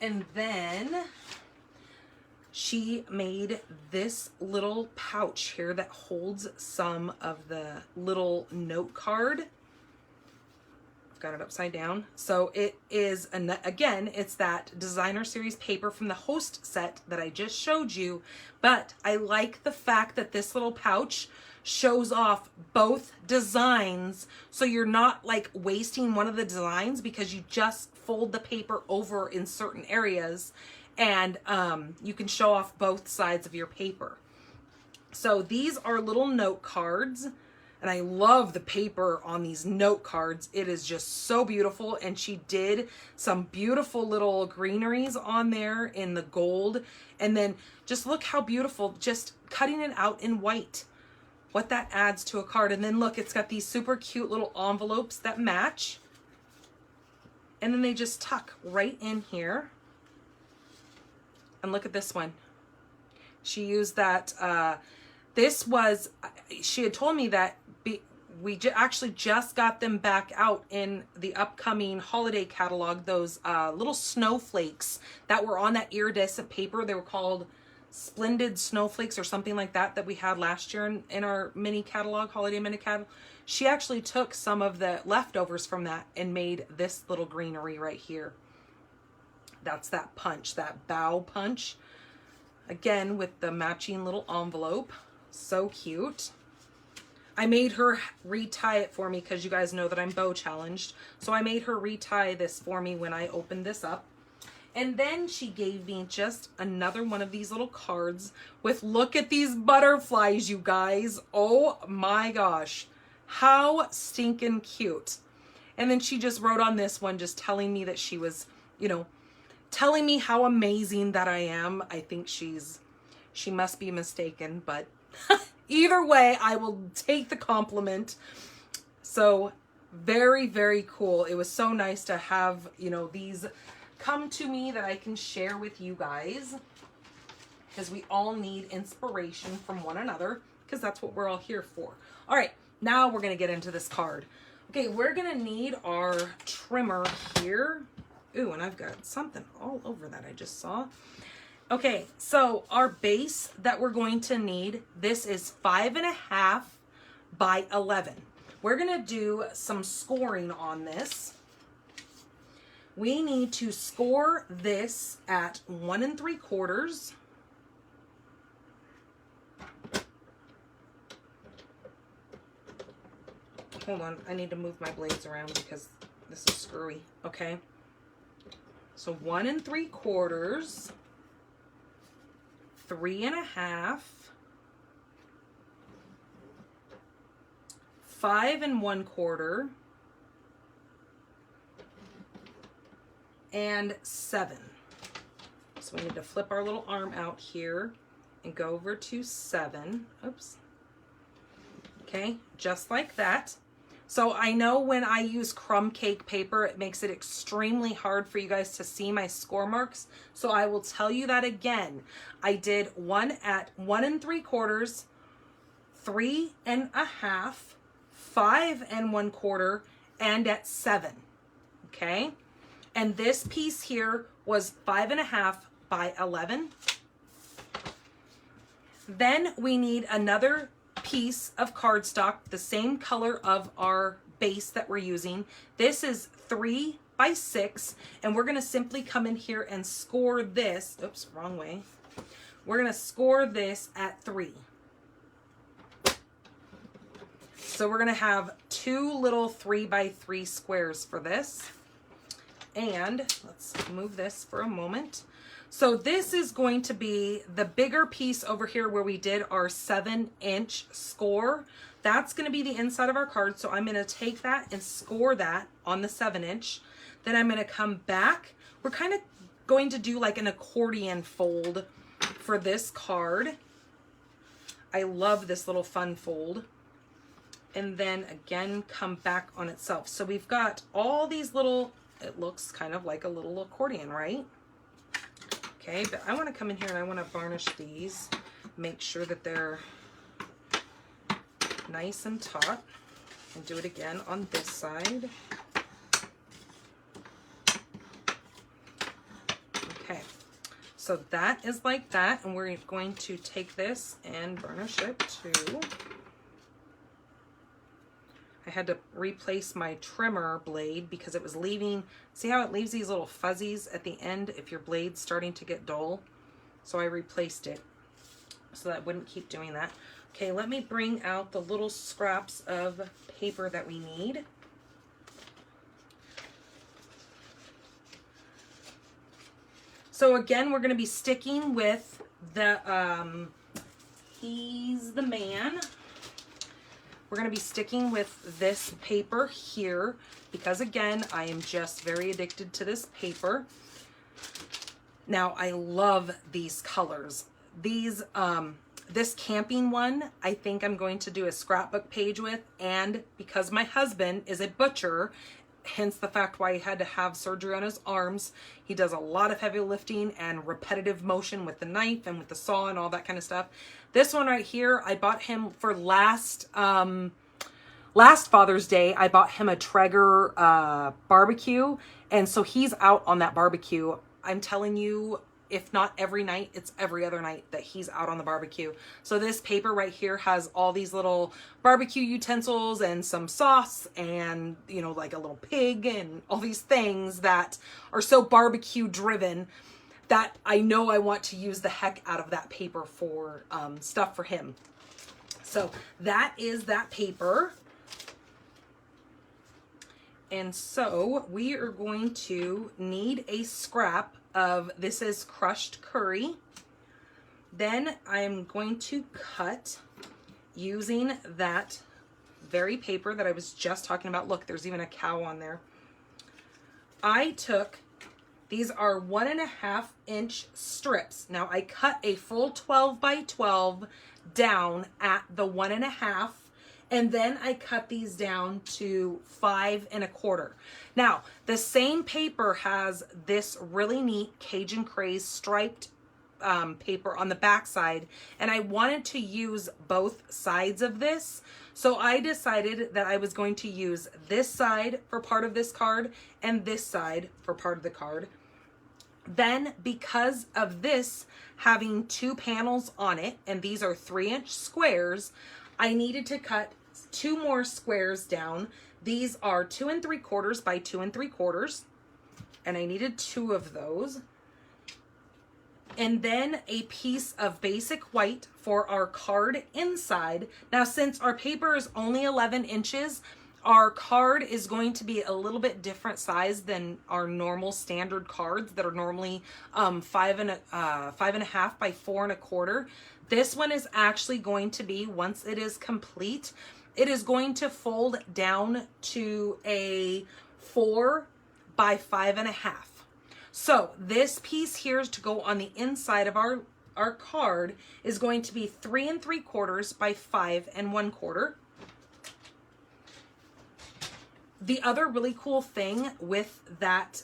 Speaker 1: And then she made this little pouch here that holds some of the little note card. Got it upside down. So it is, again, it's that designer series paper from the host set that I just showed you, but I like the fact that this little pouch shows off both designs, so you're not like wasting one of the designs because you just fold the paper over in certain areas, and you can show off both sides of your paper. So these are little note cards. And I love the paper on these note cards. It is just so beautiful. And she did some beautiful little greeneries on there in the gold. And then just look how beautiful, just cutting it out in white, what that adds to a card. And then look, it's got these super cute little envelopes that match. And then they just tuck right in here. And look at this one. She used that, she had told me that we actually just got them back out in the upcoming holiday catalog, those little snowflakes that were on that iridescent paper. They were called Splendid Snowflakes or something like that that we had last year in our mini catalog, holiday mini catalog. She actually took some of the leftovers from that and made this little greenery right here. That's that punch, that bow punch. Again, with the matching little envelope. So cute. I made her retie it for me because you guys know that I'm bow challenged. So I made her retie this for me when I opened this up. And then she gave me just another one of these little cards with, look at these butterflies, you guys. Oh my gosh. How stinking cute. And then she just wrote on this one just telling me that she was, you know, telling me how amazing that I am. I think she must be mistaken, but either way, I will take the compliment. So very, very cool. It was so nice to have, you know, these come to me that I can share with you guys, because we all need inspiration from one another, because that's what we're all here for. All right, now we're going to get into this card. Okay, we're going to need our trimmer here. Ooh, and I've got something all over that I just saw. Okay, so our base that we're going to need, this is 5.5 by 11. We're gonna do some scoring on this. We need to score this at 1 3/4. Hold on, I need to move my blades around because this is screwy. Okay, so 1 3/4. 3.5, 5 1/4, and 7. So we need to flip our little arm out here and go over to 7. Oops. Okay, just like that. So I know when I use crumb cake paper, it makes it extremely hard for you guys to see my score marks. So I will tell you that again. I did one at 1 3/4, 3 1/2, 5 1/4, and at 7. Okay. And this piece here was 5 1/2 by 11. Then we need another piece of cardstock, the same color of our base that we're using. This is 3 by 6, and we're gonna simply come in here and score this. Oops, wrong way. We're gonna score this at 3. So we're gonna have 2 little 3 by 3 squares for this. And let's move this for a moment. So this is going to be the bigger piece over here where we did our 7-inch score. That's going to be the inside of our card. So I'm going to take that and score that on the 7-inch. Then I'm going to come back. We're kind of going to do like an accordion fold for this card. I love this little fun fold. And then again, come back on itself. So we've got all these little, it looks kind of like a little accordion, right? Okay, but I want to come in here and I want to varnish these, make sure that they're nice and taut, and do it again on this side. Okay, so that is like that, and we're going to take this and varnish it too. I had to replace my trimmer blade because it was leaving, see how it leaves these little fuzzies at the end if your blade's starting to get dull? So I replaced it so that I wouldn't keep doing that. Okay, let me bring out the little scraps of paper that we need. So again, we're going to be sticking with the He's the Man. We're going to be sticking with this paper here because, again, I am just very addicted to this paper. Now, I love these colors. These, this camping one, I think I'm going to do a scrapbook page with, and because my husband is a butcher, hence the fact why he had to have surgery on his arms, he does a lot of heavy lifting and repetitive motion with the knife and with the saw and all that kind of stuff. This one right here, I bought him for last Father's Day. I bought him a Traeger barbecue, and so he's out on that barbecue. I'm telling you, if not every night, it's every other night that he's out on the barbecue. So this paper right here has all these little barbecue utensils and some sauce and, you know, like a little pig and all these things that are so barbecue driven that I know I want to use the heck out of that paper for stuff for him. So that is that paper. And so we are going to need a scrap of, this is crushed curry. Then I'm going to cut using that very paper that I was just talking about. Look, there's even a cow on there. I took, these are 1.5 inch strips. Now I cut a full 12 by 12 down at the 1.5, and then I cut these down to 5 1/4. Now the same paper has this really neat Cajun Craze striped paper on the back side, and I wanted to use both sides of this. So I decided that I was going to use this side for part of this card and this side for part of the card. Then, because of this having 2 panels on it, and these are 3-inch squares, I needed to cut 2 more squares down. These are 2 3/4 by 2 3/4, and I needed 2 of those. And then a piece of basic white for our card inside. Now, since our paper is only 11 inches, our card is going to be a little bit different size than our normal standard cards that are normally 5 1/2 by 4 1/4. This one is actually going to be, once it is complete, it is going to fold down to a 4 by 5 1/2. So this piece here is to go on the inside of our our card is going to be 3 3/4 by 5 1/4. The other really cool thing with that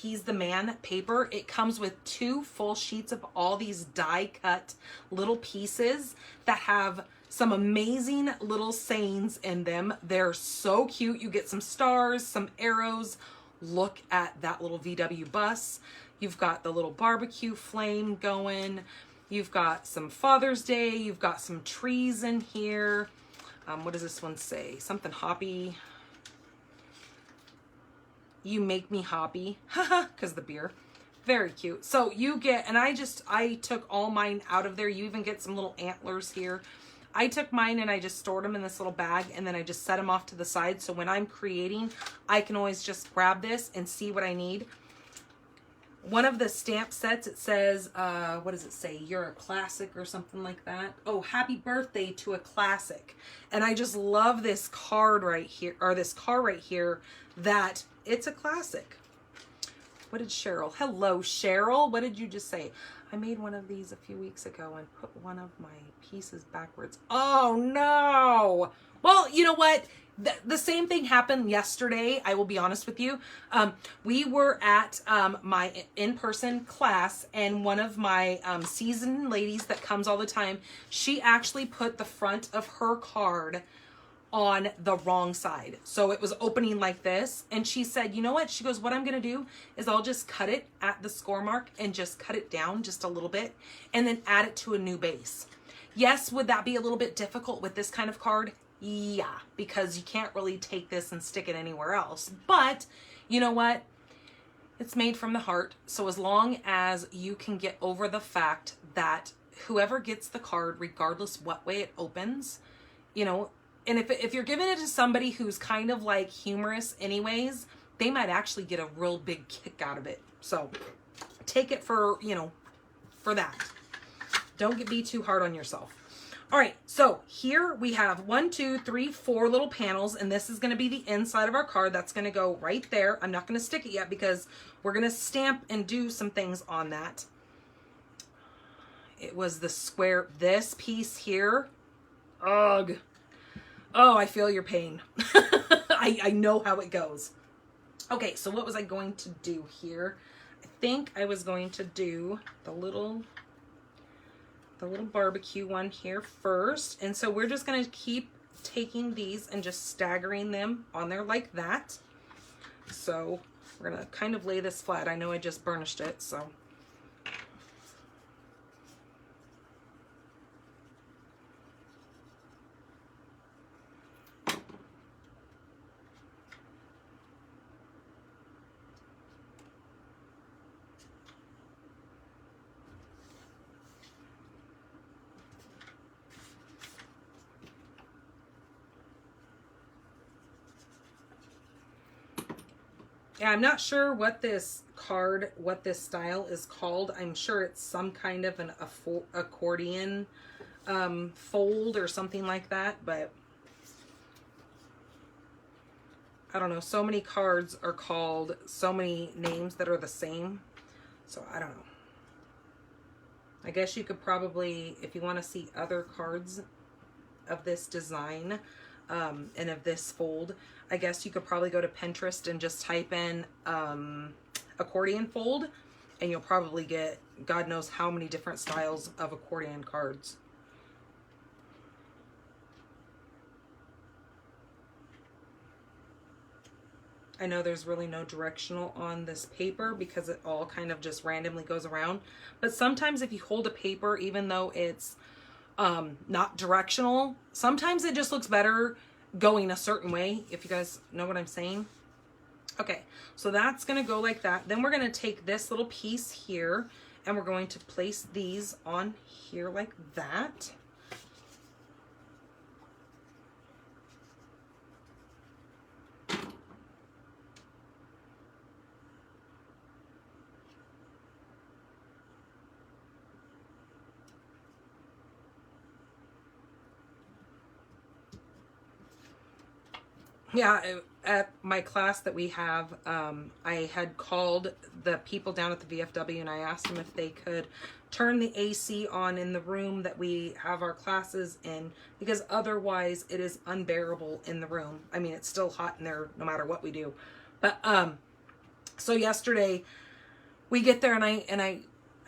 Speaker 1: He's the Man paper, it comes with 2 full sheets of all these die cut little pieces that have some amazing little sayings in them. They're so cute. You get some stars, some arrows. Look at that little VW bus. You've got the little barbecue flame going. You've got some Father's Day. You've got some trees in here. What does this one say? Something hoppy. You make me hoppy, because the beer. Very cute. So you get, and I took all mine out of there. You even get some little antlers here. I took mine and I just stored them in this little bag, and then I just set them off to the side. So when I'm creating, I can always just grab this and see what I need. One of the stamp sets, it says, what does it say? You're a classic or something like that. Oh, happy birthday to a classic. And I just love this card right here, or this car right here, that it's a classic. What did Cheryl? Hello, Cheryl. What did you just say? I made one of these a few weeks ago and put one of my pieces backwards. Oh, no. Well, you know what? The same thing happened yesterday. I will be honest with you. We were at my in-person class, and one of my seasoned ladies that comes all the time, she actually put the front of her card on the wrong side. So it was opening like this. And she said, you know what? She goes, what I'm going to do is I'll just cut it at the score mark and just cut it down just a little bit and then add it to a new base. Yes, would that be a little bit difficult with this kind of card? Yeah, because you can't really take this and stick it anywhere else. But you know what? It's made from the heart. So as long as you can get over the fact that whoever gets the card, regardless what way it opens, you know, and if you're giving it to somebody who's kind of like humorous anyways, they might actually get a real big kick out of it. So take it for, you know, for that. Don't be too hard on yourself. All right, so here we have 1, 2, 3, 4 little panels, and this is going to be the inside of our card. That's going to go right there. I'm not going to stick it yet because we're going to stamp and do some things on that. It was the square, this piece here. Ugh. Oh, I feel your pain. I know how it goes. Okay, so what was I going to do here? I think I was going to do the little barbecue one here first. And so we're just going to keep taking these and just staggering them on there like that. So we're going to kind of lay this flat. I know I just burnished it, so. Yeah, I'm not sure what this card, what this style is called. I'm sure it's some kind of an accordion fold or something like that, but I don't know. So many cards are called so many names that are the same. So I don't know. I guess you could probably, if you want to see other cards of this design and of this fold, I guess you could probably go to Pinterest and just type in accordion fold, and you'll probably get God knows how many different styles of accordion cards. I know there's really no directional on this paper because it all kind of just randomly goes around. But sometimes if you hold a paper, even though it's not directional, sometimes it just looks better going a certain way, if you guys know what I'm saying. Okay, so that's going to go like that. Then we're going to take this little piece here and we're going to place these on here like that. Yeah, at my class that we have, I had called the people down at the VFW and I asked them if they could turn the AC on in the room that we have our classes in, because otherwise it is unbearable in the room. I mean, it's still hot in there no matter what we do. But so yesterday we get there and I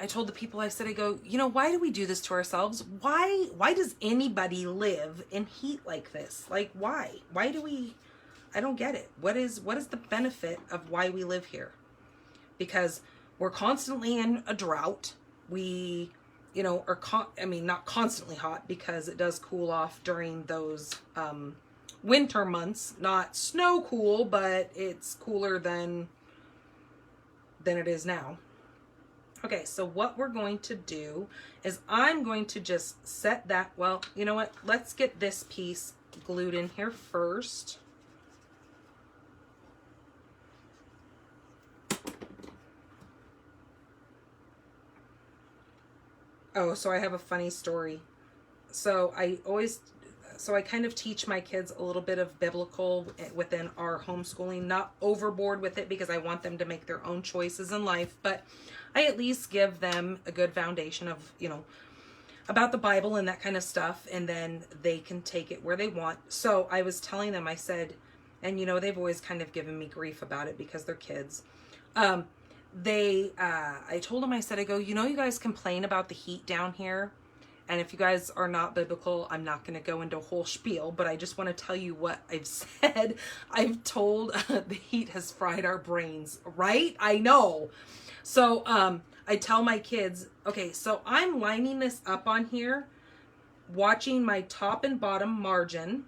Speaker 1: told the people, I said, I go, you know, why do we do this to ourselves? Why does anybody live in heat like this? Like, why do we? I don't get it. What is the benefit of why we live here? Because we're constantly in a drought. We, you know, are not constantly hot, because it does cool off during those winter months. Not snow cool, but it's cooler than it is now. Okay, so what we're going to do is I'm going to just set that, well, you know what? Let's get this piece glued in here first. Oh, so I have a funny story. So I kind of teach my kids a little bit of biblical within our homeschooling, not overboard with it because I want them to make their own choices in life, but I at least give them a good foundation of, you know, about the Bible and that kind of stuff, and then they can take it where they want. So I was telling them, I said, and you know, they've always kind of given me grief about it because they're kids. I told them, I said, I go, you know, you guys complain about the heat down here. And if you guys are not biblical, I'm not going to go into a whole spiel, but I just want to tell you what I've said. I've told the heat has fried our brains, right? I know. So I tell my kids, okay, so I'm lining this up on here, watching my top and bottom margin.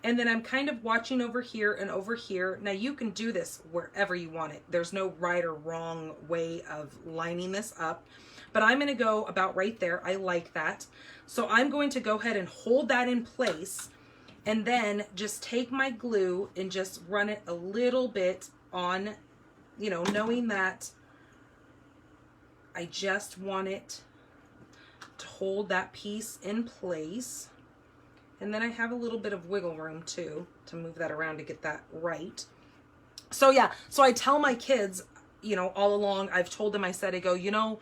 Speaker 1: And then I'm kind of watching over here and over here. Now you can do this wherever you want it. There's no right or wrong way of lining this up. But I'm going to go about right there. I like that. So I'm going to go ahead and hold that in place. And then just take my glue and just run it a little bit on, you know, knowing that I just want it to hold that piece in place. And then I have a little bit of wiggle room too to move that around to get that right. So yeah, so I tell my kids, you know, all along, I've told them, I said, I go, you know,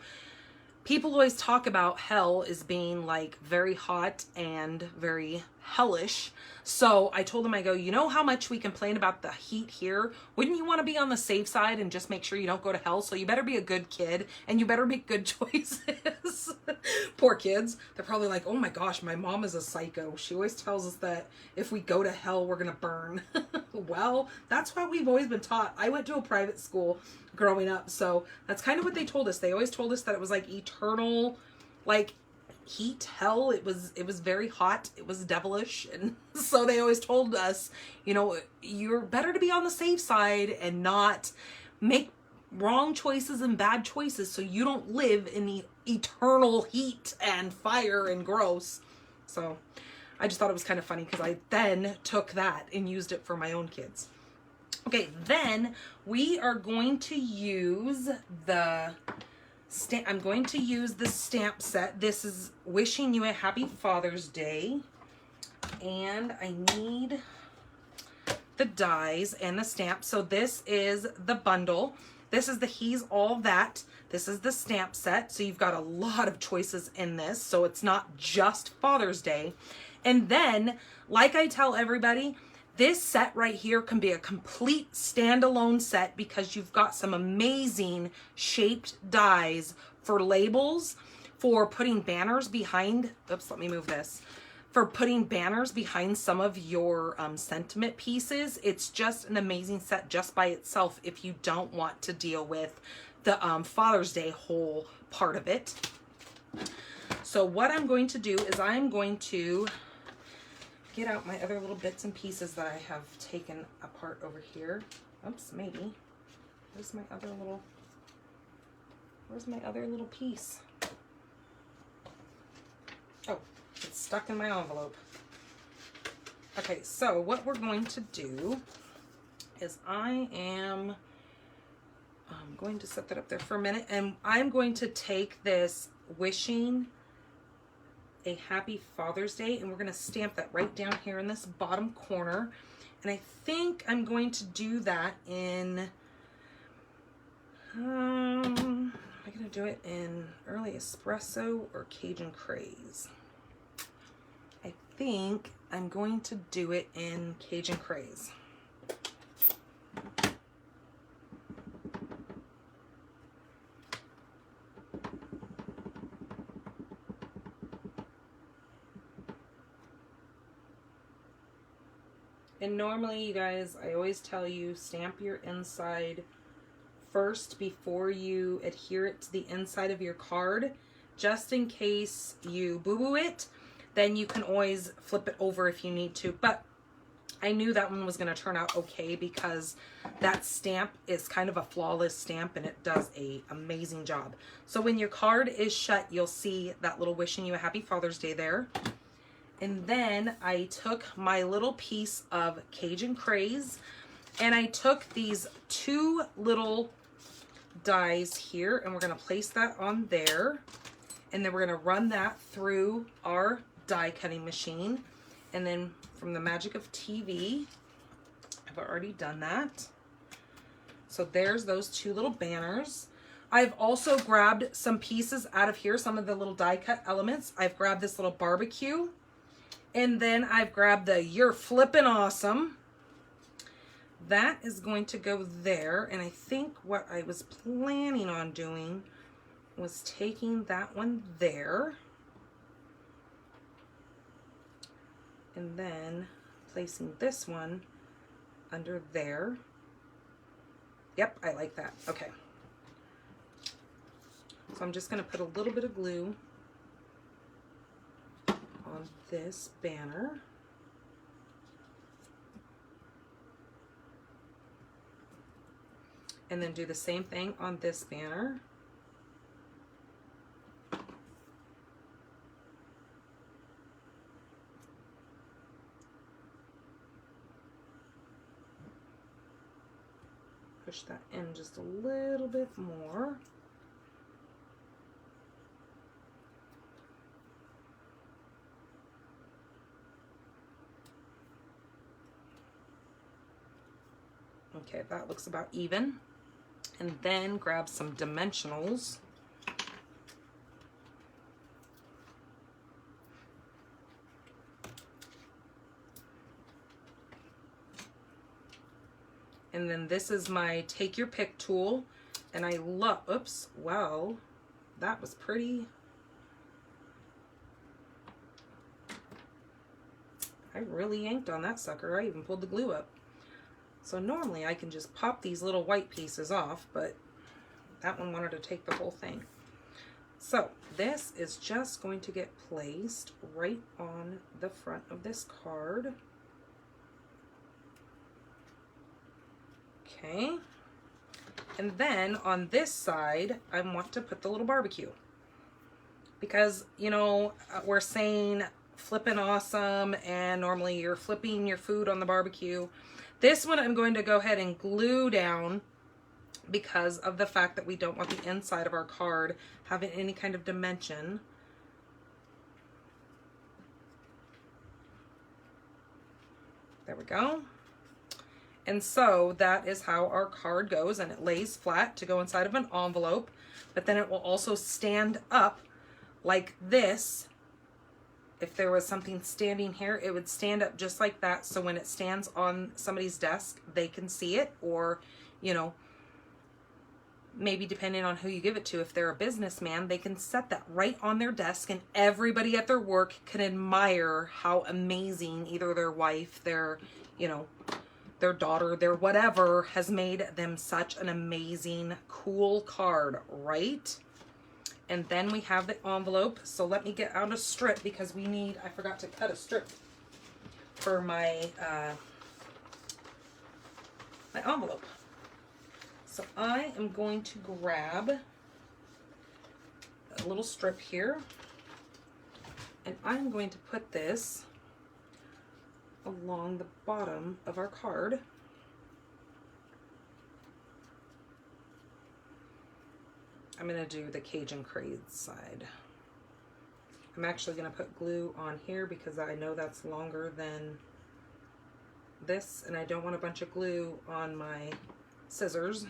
Speaker 1: people always talk about hell as being like very hot and very hellish. So I told them, I go, you know how much we complain about the heat here? Wouldn't you want to be on the safe side and just make sure you don't go to hell? So you better be a good kid and you better make good choices. Poor kids. They're probably like, oh my gosh, my mom is a psycho. She always tells us that if we go to hell, we're going to burn. Well, that's what we've always been taught. I went to a private school growing up, so that's kind of what they told us. They always told us that it was like eternal, like heat, hell. It was very hot. It was devilish. And so they always told us, you know, you're better to be on the safe side and not make wrong choices and bad choices so you don't live in the eternal heat and fire and gross. So I just thought it was kind of funny because I then took that and used it for my own kids. Okay, then we are going to use the I'm going to use the stamp set. This is wishing you a happy Father's Day. And I need the dies and the stamp. So this is the bundle. This is the He's All That. This is the stamp set. So you've got a lot of choices in this. So it's not just Father's Day. And then, like I tell everybody, this set right here can be a complete standalone set because you've got some amazing shaped dies for labels, for putting banners behind, oops, let me move this, for putting banners behind some of your sentiment pieces. It's just an amazing set just by itself if you don't want to deal with the Father's Day whole part of it. So what I'm going to do is I'm going to get out my other little bits and pieces that I have taken apart over here. Oops, maybe. Where's my other little piece? Oh, it's stuck in my envelope. Okay, so what we're going to do is I am going to set that up there for a minute, and I'm going to take this wishing a happy Father's Day, and we're going to stamp that right down here in this bottom corner. And I think I'm going to do that in, am I going to do it in Early Espresso or Cajun Craze? I think I'm going to do it in Cajun Craze. And normally, you guys, I always tell you, stamp your inside first before you adhere it to the inside of your card, just in case you boo-boo it. Then you can always flip it over if you need to. But I knew that one was going to turn out okay because that stamp is kind of a flawless stamp and it does an amazing job. So when your card is shut, you'll see that little wishing you a happy Father's Day there. And then I took my little piece of Cajun Craze and I took these two little dies here and we're going to place that on there. And then we're going to run that through our die cutting machine. And then from the magic of TV, I've already done that. So there's those two little banners. I've also grabbed some pieces out of here, some of the little die cut elements. I've grabbed this little barbecue. And then I've grabbed the You're Flippin' Awesome. That is going to go there. And I think what I was planning on doing was taking that one there. And then placing this one under there. Yep, I like that. Okay. So I'm just going to put a little bit of glue on this banner. And then do the same thing on this banner. Push that in just a little bit more. Okay, that looks about even. And then grab some dimensionals. And then this is my take your pick tool. And I love, oops, well, that was pretty. I really yanked on that sucker. I even pulled the glue up. So normally I can just pop these little white pieces off, but that one wanted to take the whole thing. So this is just going to get placed right on the front of this card. Okay. And then on this side, I want to put the little barbecue. Because, you know, we're saying flippin' awesome, and normally you're flipping your food on the barbecue. This one I'm going to go ahead and glue down because of the fact that we don't want the inside of our card having any kind of dimension. There we go. And so that is how our card goes, and it lays flat to go inside of an envelope, but then it will also stand up like this. If there was something standing here, it would stand up just like that. So when it stands on somebody's desk, they can see it, or, you know, maybe depending on who you give it to, if they're a businessman, they can set that right on their desk and everybody at their work can admire how amazing either their wife, their, you know, their daughter, their whatever has made them such an amazing, cool card, right? And then we have the envelope. So let me get out a strip because we need, I forgot to cut a strip for my, my envelope. So I am going to grab a little strip here and I'm going to put this along the bottom of our card. I'm going to do the Cajun Craze side. I'm actually going to put glue on here because I know that's longer than this, and I don't want a bunch of glue on my scissors.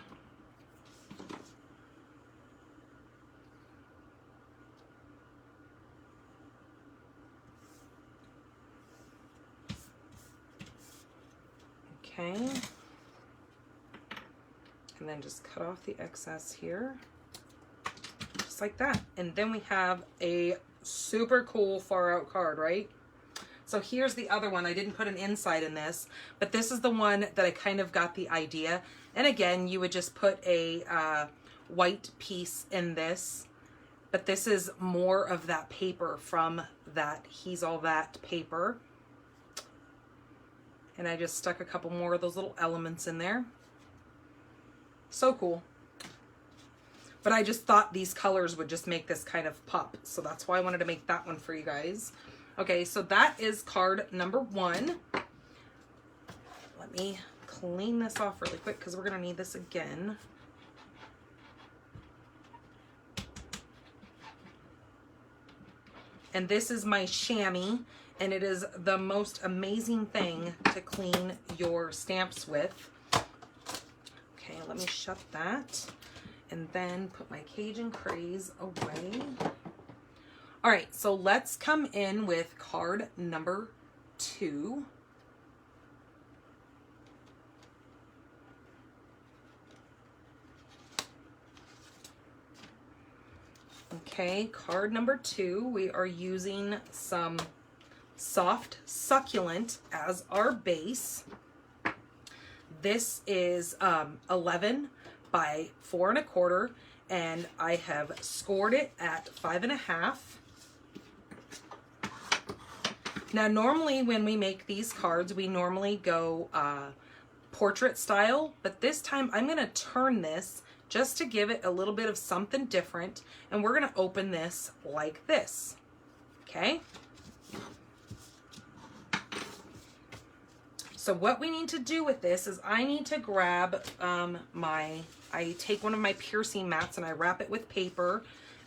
Speaker 1: Okay. And then just cut off the excess here. Just like that. And then we have a super cool far out card, right? So here's the other one. I didn't put an inside in this, but this is the one that I kind of got the idea. And again, you would just put a white piece in this, but this is more of that paper from that He's All That paper. And I just stuck a couple more of those little elements in there. So cool. But I just thought these colors would just make this kind of pop. So that's why I wanted to make that one for you guys. Okay, so that is card number 1. Let me clean this off really quick because we're going to need this again. And this is my chamois, and it is the most amazing thing to clean your stamps with. Okay, let me shut that and then put my Cajun Craze away. All right, so let's come in with card number 2. Okay, card number 2, we are using some Soft Succulent as our base. This is 11 by 4 1/4, and I have scored it at 5 1/2. Now, normally when we make these cards, we normally go portrait style, but this time I'm going to turn this just to give it a little bit of something different, and we're going to open this like this. Okay? So what we need to do with this is I need to grab I take one of my piercing mats and I wrap it with paper,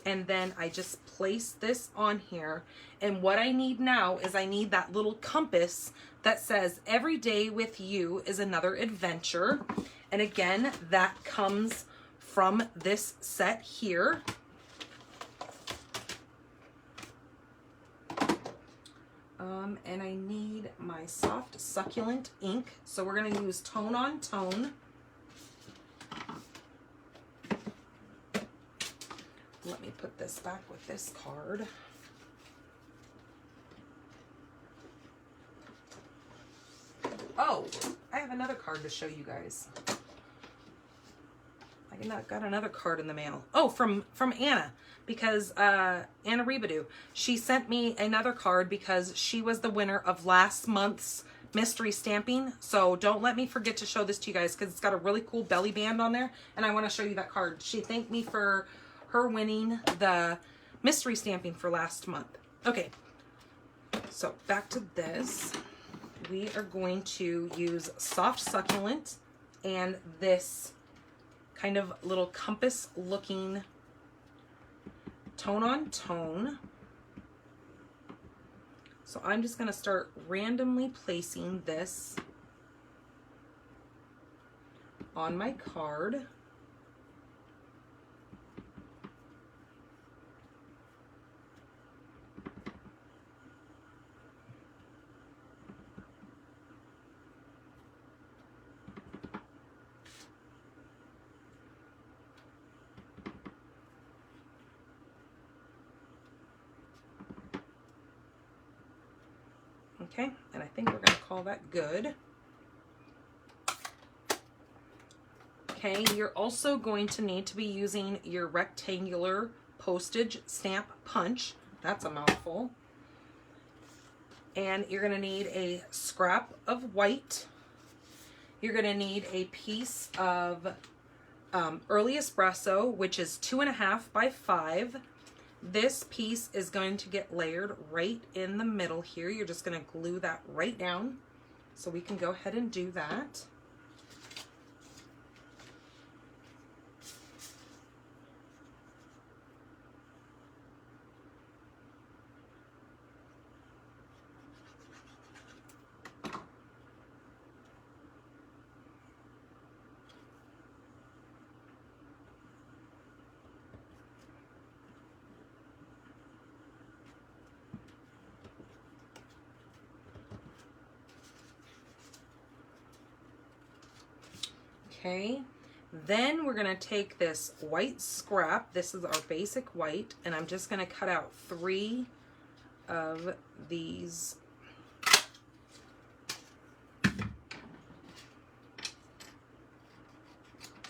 Speaker 1: and then I just place this on here. And what I need now is I need that little compass that says every day with you is another adventure. And again, that comes from this set here. And I need my Soft Succulent ink. So we're going to use Tone on Tone. Let me put this back with this card. Oh, I have another card to show you guys. I got another card in the mail. Oh, from Anna, because Anna Rebadu. She sent me another card because she was the winner of last month's mystery stamping. So don't let me forget to show this to you guys because it's got a really cool belly band on there, and I want to show you that card. She thanked me for her winning the mystery stamping for last month. Okay, so back to this. We are going to use Soft Succulent and this kind of little compass looking Tone on Tone. So I'm just going to start randomly placing this on my card. Okay, and I think we're going to call that good. Okay, you're also going to need to be using your rectangular postage stamp punch. That's a mouthful. And you're going to need a scrap of white. You're going to need a piece of early espresso, which is 2.5 by 5. This piece is going to get layered right in the middle here. You're just going to glue that right down. So we can go ahead and do that. Okay, then we're gonna take this white scrap. This is our basic white, and I'm just gonna cut out 3 of these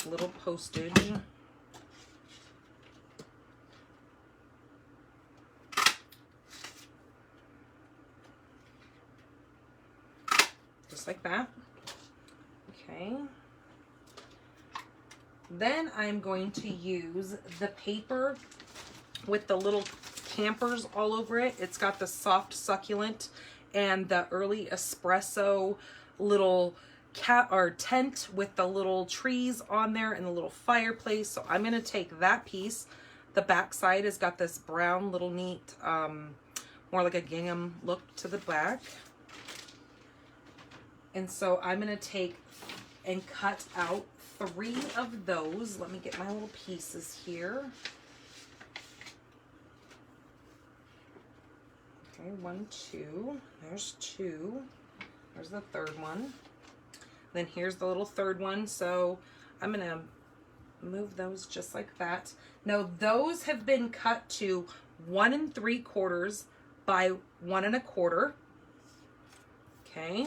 Speaker 1: little postage. Just like that. Okay. Then I'm going to use the paper with the little campers all over it. It's got the soft succulent and the early espresso little tent with the little trees on there and the little fireplace. So I'm going to take that piece. The back side has got this brown little neat, more like a gingham look to the back. And so I'm going to take and cut out 3 of those. Let me get my little pieces here. Okay, 1, 2. There's 2. There's the third one. Then here's the little third one. So I'm going to move those just like that. Now those have been cut to 1 3/4 by 1 1/4. Okay.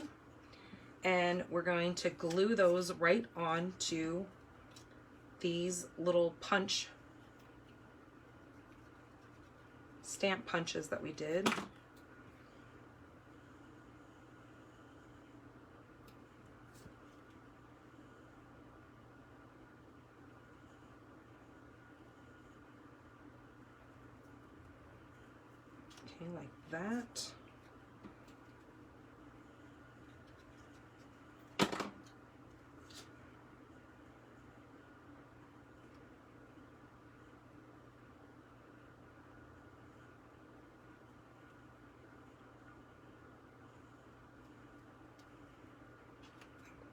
Speaker 1: And we're going to glue those right onto these little stamp punches that we did. Okay, like that.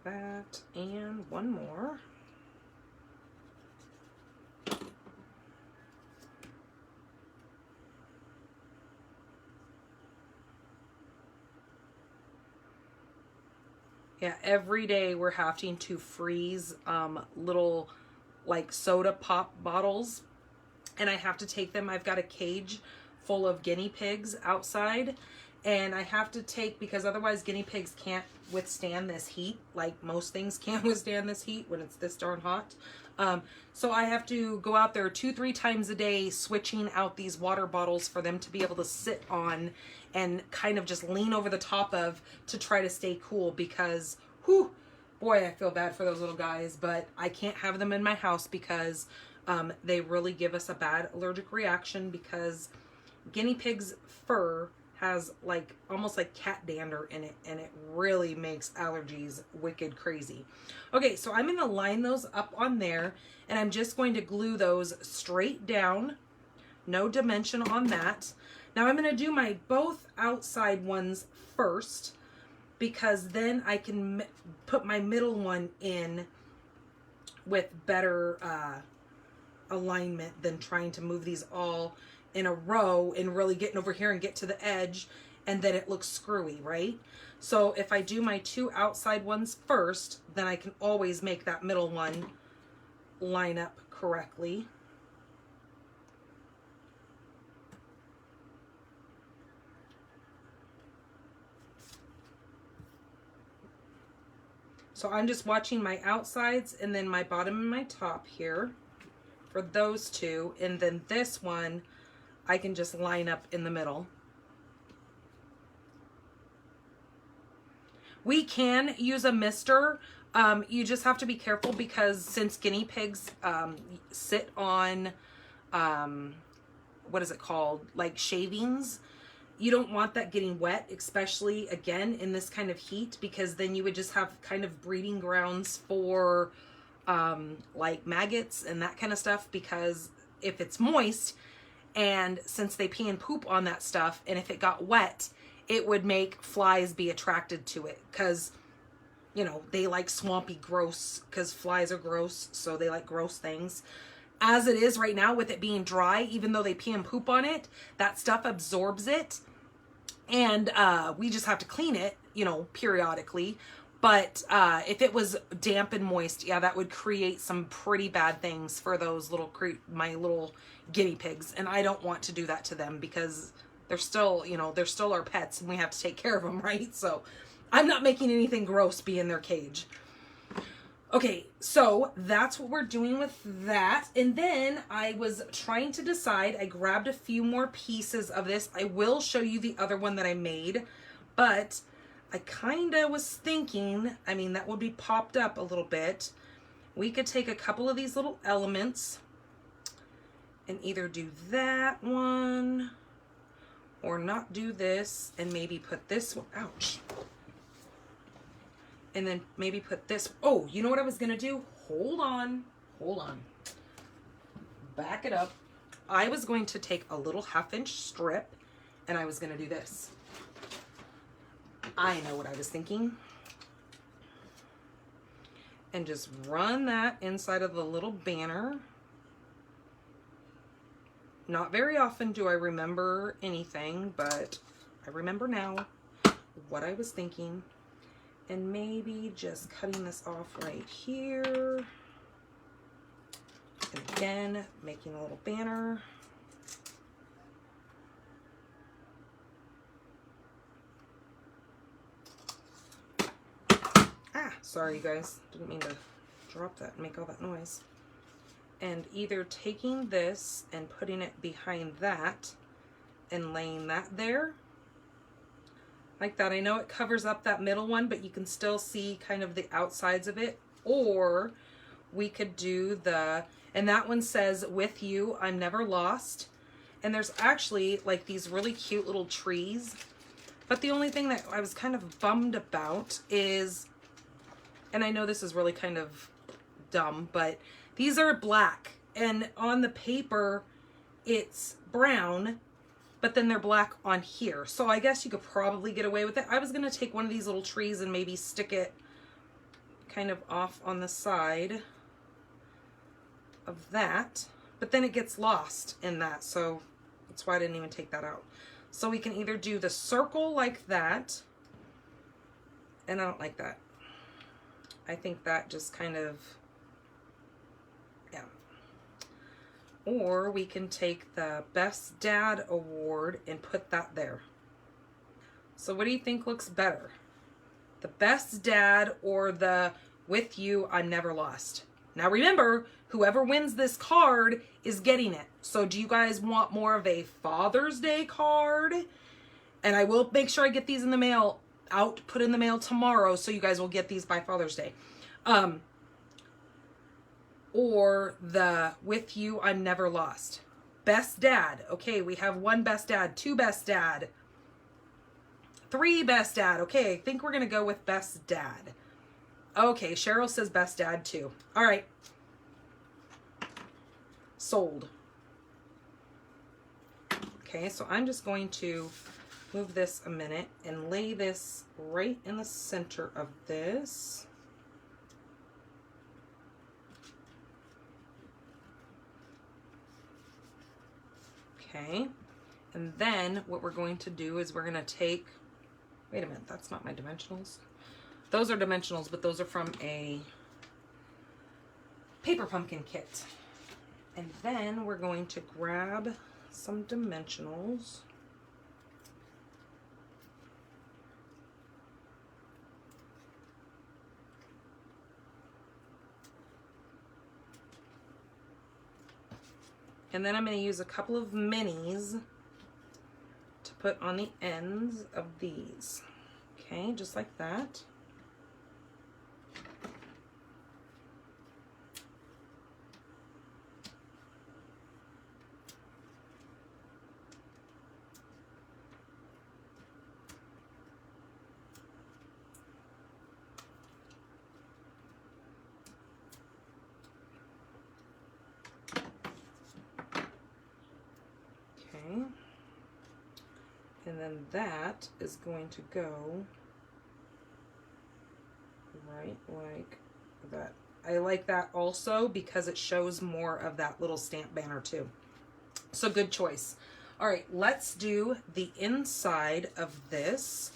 Speaker 1: That, and one more. Yeah, every day we're having to freeze little like soda pop bottles, and I have to take them. I've got a cage full of guinea pigs outside, and I have to take, because otherwise guinea pigs can't withstand this heat, like most things can't withstand this heat when it's this darn hot. So I have to go out there 2-3 times a day switching out these water bottles for them to be able to sit on and kind of just lean over the top of to try to stay cool, because whew, boy, I feel bad for those little guys, but I can't have them in my house because they really give us a bad allergic reaction, because guinea pig's fur has like almost like cat dander in it, and it really makes allergies wicked crazy. Okay, so I'm going to line those up on there, and I'm just going to glue those straight down, no dimension on that. Now I'm going to do my both outside ones first, because then I can put my middle one in with better alignment than trying to move these all in a row and really getting over here and get to the edge, and then it looks screwy, right? So if I do my 2 outside ones first, then I can always make that middle one line up correctly. So I'm just watching my outsides and then my bottom and my top here for those 2, and then this one I can just line up in the middle. We can use a mister. You just have to be careful, because since guinea pigs sit on, what is it called? Like shavings. You don't want that getting wet, especially again in this kind of heat, because then you would just have kind of breeding grounds for like maggots and that kind of stuff, because if it's moist, and since they pee and poop on that stuff, and if it got wet, it would make flies be attracted to it, because, you know, they like swampy gross, because flies are gross, so they like gross things. As it is right now, with it being dry, even though they pee and poop on it, that stuff absorbs it, and we just have to clean it, you know, periodically. But if it was damp and moist, yeah, that would create some pretty bad things for those little my little guinea pigs. And I don't want to do that to them because they're still, you know, they're still our pets and we have to take care of them, right? So I'm not making anything gross be in their cage. Okay, so that's what we're doing with that. And then I was trying to decide, I grabbed a few more pieces of this. I will show you the other one that I made, but I kind of was thinking, I mean, that would be popped up a little bit. We could take a couple of these little elements and either do that one or not do this and maybe put this one, ouch. And then maybe put this, oh, you know what I was gonna do? Hold on. Back it up. I was going to take a little 1/2-inch strip and I was gonna do this. I know what I was thinking. And just run that inside of the little banner. Not very often do I remember anything, but I remember now what I was thinking. And maybe just cutting this off right here. And again, making a little banner. Sorry, you guys. Didn't mean to drop that and make all that noise. And either taking this and putting it behind that and laying that there. Like that. I know it covers up that middle one, but you can still see kind of the outsides of it. Or we could do the, and that one says, "With you, I'm never lost." And there's actually like these really cute little trees. But the only thing that I was kind of bummed about is, and I know this is really kind of dumb, but these are black. And on the paper, it's brown, but then they're black on here. So I guess you could probably get away with it. I was gonna take one of these little trees and maybe stick it kind of off on the side of that, but then it gets lost in that. So that's why I didn't even take that out. So we can either do the circle like that, and I don't like that. I think that just kind of, yeah. Or we can take the Best Dad Award and put that there. So what do you think looks better? The Best Dad or the "With you, I'm never lost"? Now remember, whoever wins this card is getting it. So do you guys want more of a Father's Day card? And I will make sure I get these in the mail, put in the mail tomorrow, so you guys will get these by Father's Day. Or the "With you, I'm never lost." Best Dad. Okay, we have 1 Best Dad, 2 Best Dad, 3 Best Dad. Okay, I think we're gonna go with Best Dad. Okay, Cheryl says Best Dad too. All right. Sold. Okay, so I'm just going to move this a minute and lay this right in the center of this. Okay, and then what we're going to do is we're going to take, wait a minute, that's not my dimensionals. Those are dimensionals, but those are from a paper pumpkin kit. And then we're going to grab some dimensionals. And then I'm going to use a couple of minis to put on the ends of these. Okay, just like that. And then that is going to go right like that. I like that also because it shows more of that little stamp banner too. So good choice. All right, let's do the inside of this.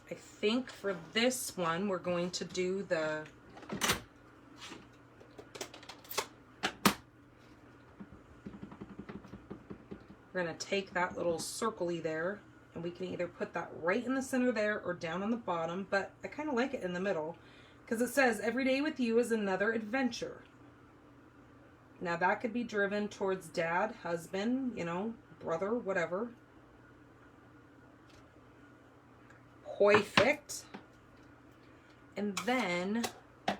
Speaker 1: I think for this one, we're going to do the we're going to take that little circle-y there, and we can either put that right in the center there or down on the bottom, but I kind of like it in the middle because it says, every day with you is another adventure. Now that could be driven towards dad, husband, you know, brother, whatever. Perfect. And then I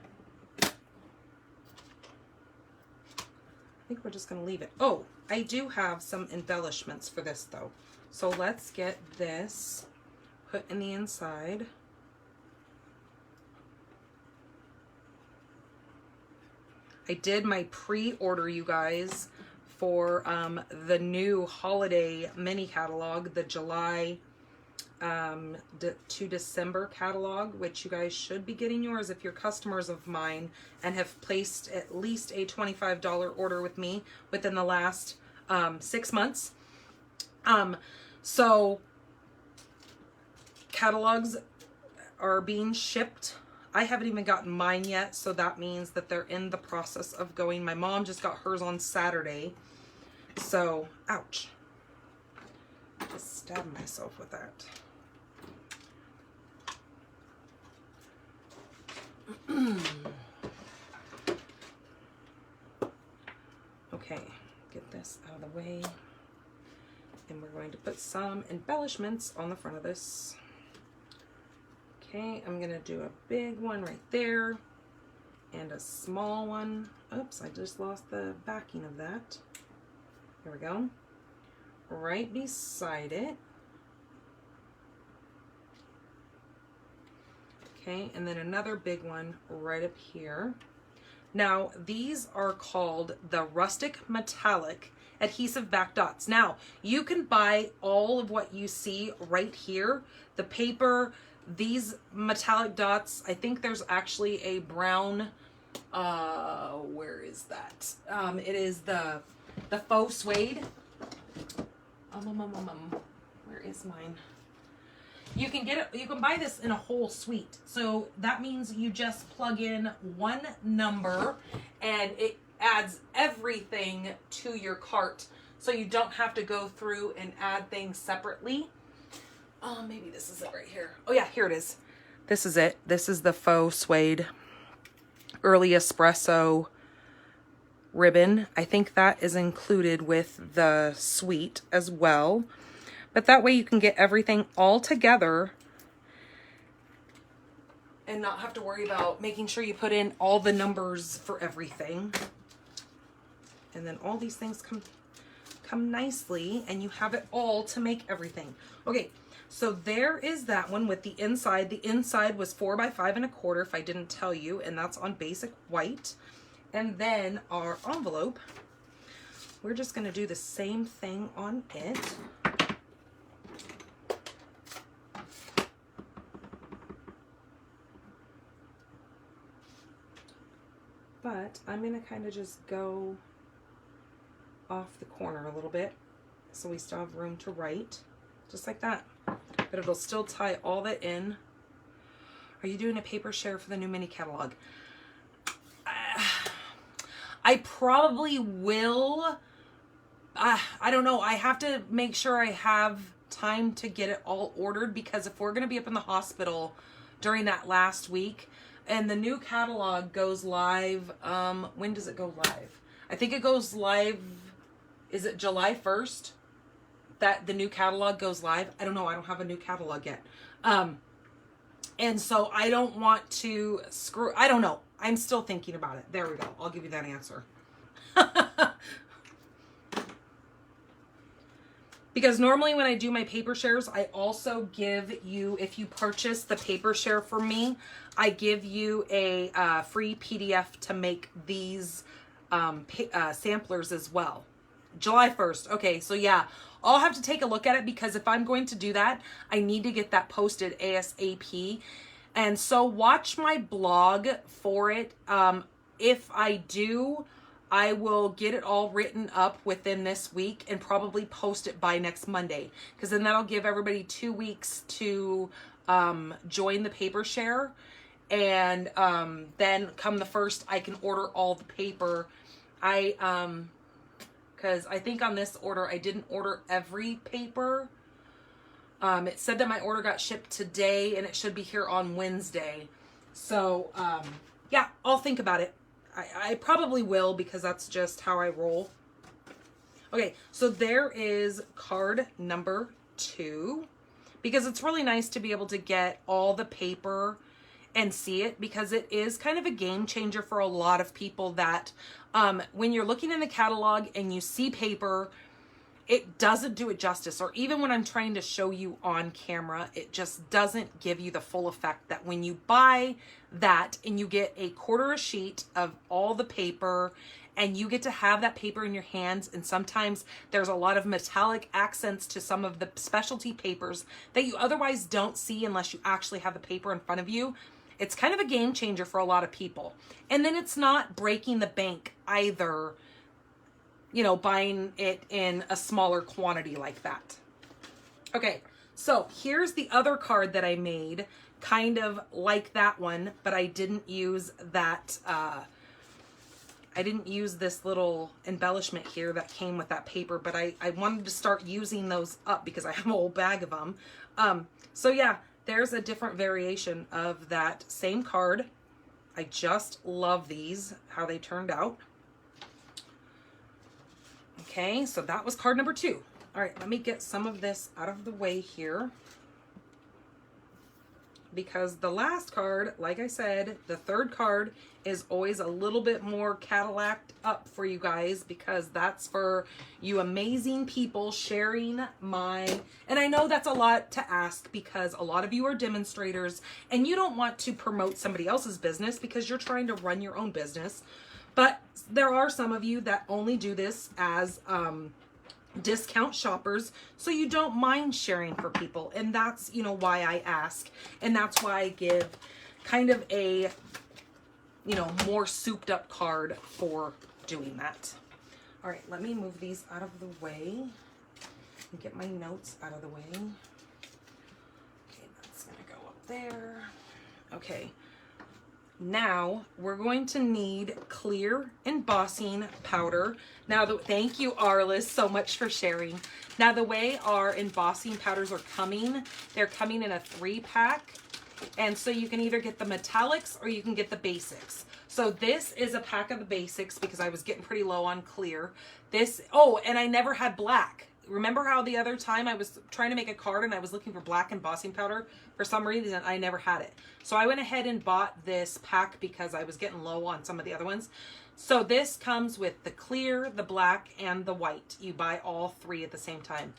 Speaker 1: think we're just going to leave it. Oh, I do have some embellishments for this though. So let's get this put in the inside. I did my pre-order, you guys, for the new holiday mini catalog, the July to December catalog, which you guys should be getting yours if you're customers of mine and have placed at least a $25 order with me within the last 6 months. So catalogs are being shipped. I haven't even gotten mine yet, so that means that they're in the process of going. My mom just got hers on Saturday. So, ouch. Just stabbed myself with that. Okay, get this out of the way. And we're going to put some embellishments on the front of this. Okay, I'm gonna do a big one right there and a small one. Oops, I just lost the backing of that. There we go. Right beside it. Okay, and then another big one right up here. Now, these are called the Rustic Metallic Adhesive Back Dots. Now, you can buy all of what you see right here. The paper, these metallic dots, I think there's actually a brown, where is that? It is the faux suede. Where is mine? You can get it, you can buy this in a whole suite. So that means you just plug in one number and it adds everything to your cart. So you don't have to go through and add things separately. Oh, maybe this is it right here. Oh yeah, here it is. This is it. This is the faux suede early espresso ribbon. I think that is included with the suite as well. But that way you can get everything all together and not have to worry about making sure you put in all the numbers for everything. And then all these things come nicely and you have it all to make everything. Okay, so there is that one with the inside. The inside was 4 by 5 1/4 if I didn't tell you, and that's on basic white. And then our envelope, we're just gonna do the same thing on it. But I'm gonna kind of just go off the corner a little bit so we still have room to write, just like that. But it'll still tie all that in. Are you doing a paper share for the new mini catalog? I probably will. I don't know. I have to make sure I have time to get it all ordered, because if we're going to be up in the hospital during that last week, and the new catalog goes live, when does it go live? I think it goes live, is it July 1st that the new catalog goes live? I don't know. I don't have a new catalog yet. And so I don't want to screw, I don't know. I'm still thinking about it. There we go. I'll give you that answer. Because normally when I do my paper shares, I also give you, if you purchase the paper share from me, I give you a free PDF to make these samplers as well. July 1st. Okay, so yeah, I'll have to take a look at it, because if I'm going to do that, I need to get that posted ASAP. And so watch my blog for it. If I do, I will get it all written up within this week and probably post it by next Monday, because then that'll give everybody 2 weeks to join the paper share, and then come the 1st, I can order all the paper. Because I think on this order, I didn't order every paper. It said that my order got shipped today and it should be here on Wednesday. So, yeah, I'll think about it. I probably will, because that's just how I roll. Okay, so there is card number 2, because it's really nice to be able to get all the paper and see it, because it is kind of a game changer for a lot of people that when you're looking in the catalog and you see paper, it doesn't do it justice. Or even when I'm trying to show you on camera, it just doesn't give you the full effect that when you buy that and you get a quarter a sheet of all the paper, and you get to have that paper in your hands. And sometimes there's a lot of metallic accents to some of the specialty papers that you otherwise don't see unless you actually have the paper in front of you. It's kind of a game changer for a lot of people. And then it's not breaking the bank either, you know, buying it in a smaller quantity like that. Okay, so here's the other card that I made, kind of like that one, but I didn't use that, I didn't use this little embellishment here that came with that paper, but I wanted to start using those up because I have a whole bag of them. So yeah, there's a different variation of that same card. I just love these, how they turned out. Okay, so that was card number 2. All right, let me get some of this out of the way here, because the last card, like I said, the 3rd card is always a little bit more Cadillac up for you guys, because that's for you amazing people sharing my, and I know that's a lot to ask, because a lot of you are demonstrators and you don't want to promote somebody else's business because you're trying to run your own business. But there are some of you that only do this as discount shoppers, so you don't mind sharing for people. And that's, you know, why I ask. And that's why I give kind of a, you know, more souped up card for doing that. All right, let me move these out of the way and get my notes out of the way. Okay, that's gonna go up there. Okay. Now we're going to need clear embossing powder. Now, thank you, Arliss, so much for sharing. Now, the way our embossing powders are coming, they're coming in a 3-pack. And so you can either get the metallics or you can get the basics. So this is a pack of the basics because I was getting pretty low on clear. This, oh, and I never had black. Remember how the other time I was trying to make a card and I was looking for black embossing powder? For some reason, I never had it. So I went ahead and bought this pack because I was getting low on some of the other ones. So this comes with the clear, the black, and the white. You buy all 3 at the same time.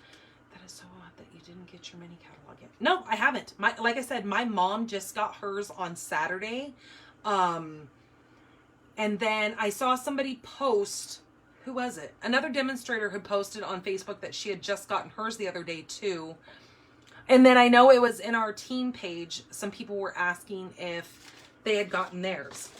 Speaker 1: That is so odd that you didn't get your mini catalog yet. No, I haven't. Like I said, my mom just got hers on Saturday. And then I saw somebody post, who was it? Another demonstrator who posted on Facebook that she had just gotten hers the other day too. And then I know it was in our team page, some people were asking if they had gotten theirs.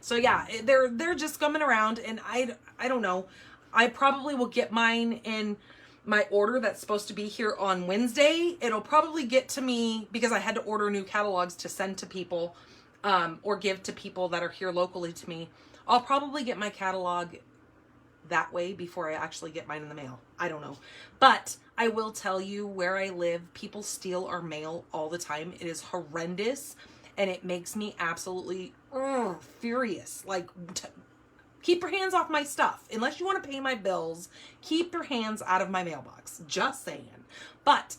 Speaker 1: So yeah, they're just coming around, and I don't know. I probably will get mine in my order that's supposed to be here on Wednesday. It'll probably get to me because I had to order new catalogs to send to people or give to people that are here locally to me. I'll probably get my catalog that way before I actually get mine in the mail. I don't know. But I will tell you, where I live, people steal our mail all the time. It is horrendous, and it makes me absolutely furious. Like, keep your hands off my stuff. Unless you want to pay my bills, keep your hands out of my mailbox. Just saying. But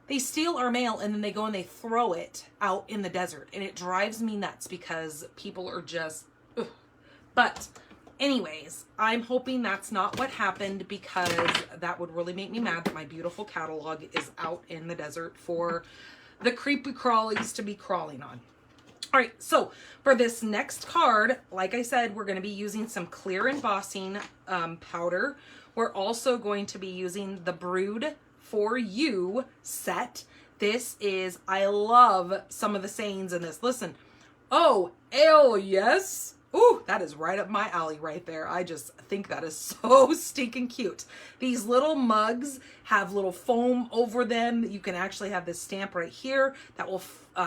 Speaker 1: they steal our mail and then they go and they throw it out in the desert. And it drives me nuts because people are just, ugh. But anyways, I'm hoping that's not what happened, because that would really make me mad that my beautiful catalog is out in the desert for the creepy crawlies to be crawling on. All right, so for this next card, like I said, we're going to be using some clear embossing powder. We're also going to be using the Brewed For You set. This is, I love some of the sayings in this. Listen, oh, hell yes. Ooh, that is right up my alley right there. I just think that is so stinking cute. These little mugs have little foam over them. You can actually have this stamp right here that will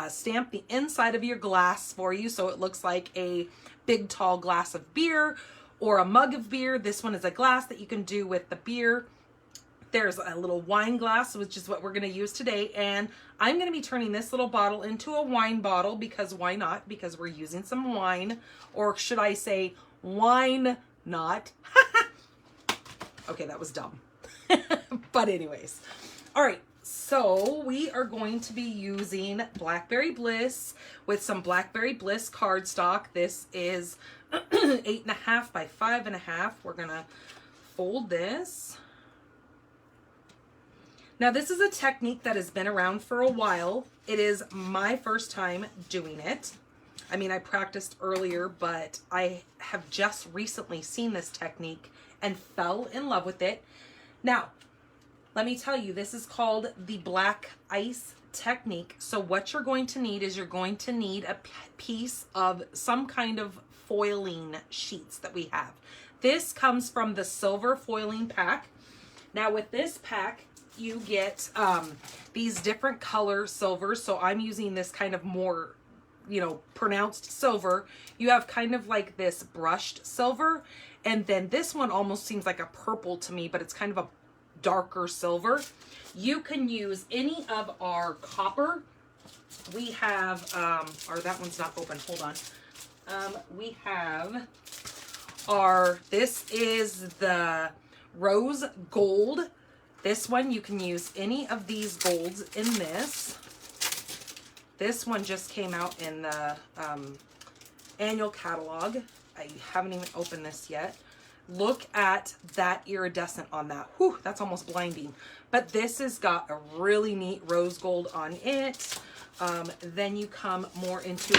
Speaker 1: stamp the inside of your glass for you, so it looks like a big tall glass of beer or a mug of beer. This one is a glass that you can do with the beer. There's a little wine glass, which is what we're going to use today. And I'm going to be turning this little bottle into a wine bottle because why not? Because we're using some wine, or should I say wine not? Okay, that was dumb. But anyways. All right. So we are going to be using Blackberry Bliss with some Blackberry Bliss cardstock. This is 8.5 by 5.5. We're going to fold this. Now, this is a technique that has been around for a while. It is my first time doing it. I mean, I practiced earlier, but I have just recently seen this technique and fell in love with it. Now, let me tell you, this is called the black ice technique. So what you're going to need is you're going to need a piece of some kind of foiling sheets that we have. This comes from the silver foiling pack. Now, with this pack, you get these different color silvers. So I'm using this kind of more, you know, pronounced silver. You have kind of like this brushed silver. And then this one almost seems like a purple to me, but it's kind of a darker silver. You can use any of our copper. We have, or that one's not open. Hold on. We have this is the rose gold. This one, you can use any of these golds in this. This one just came out in the annual catalog. I haven't even opened this yet. Look at that iridescent on that. Whew, that's almost blinding. But this has got a really neat rose gold on it. Then you come more into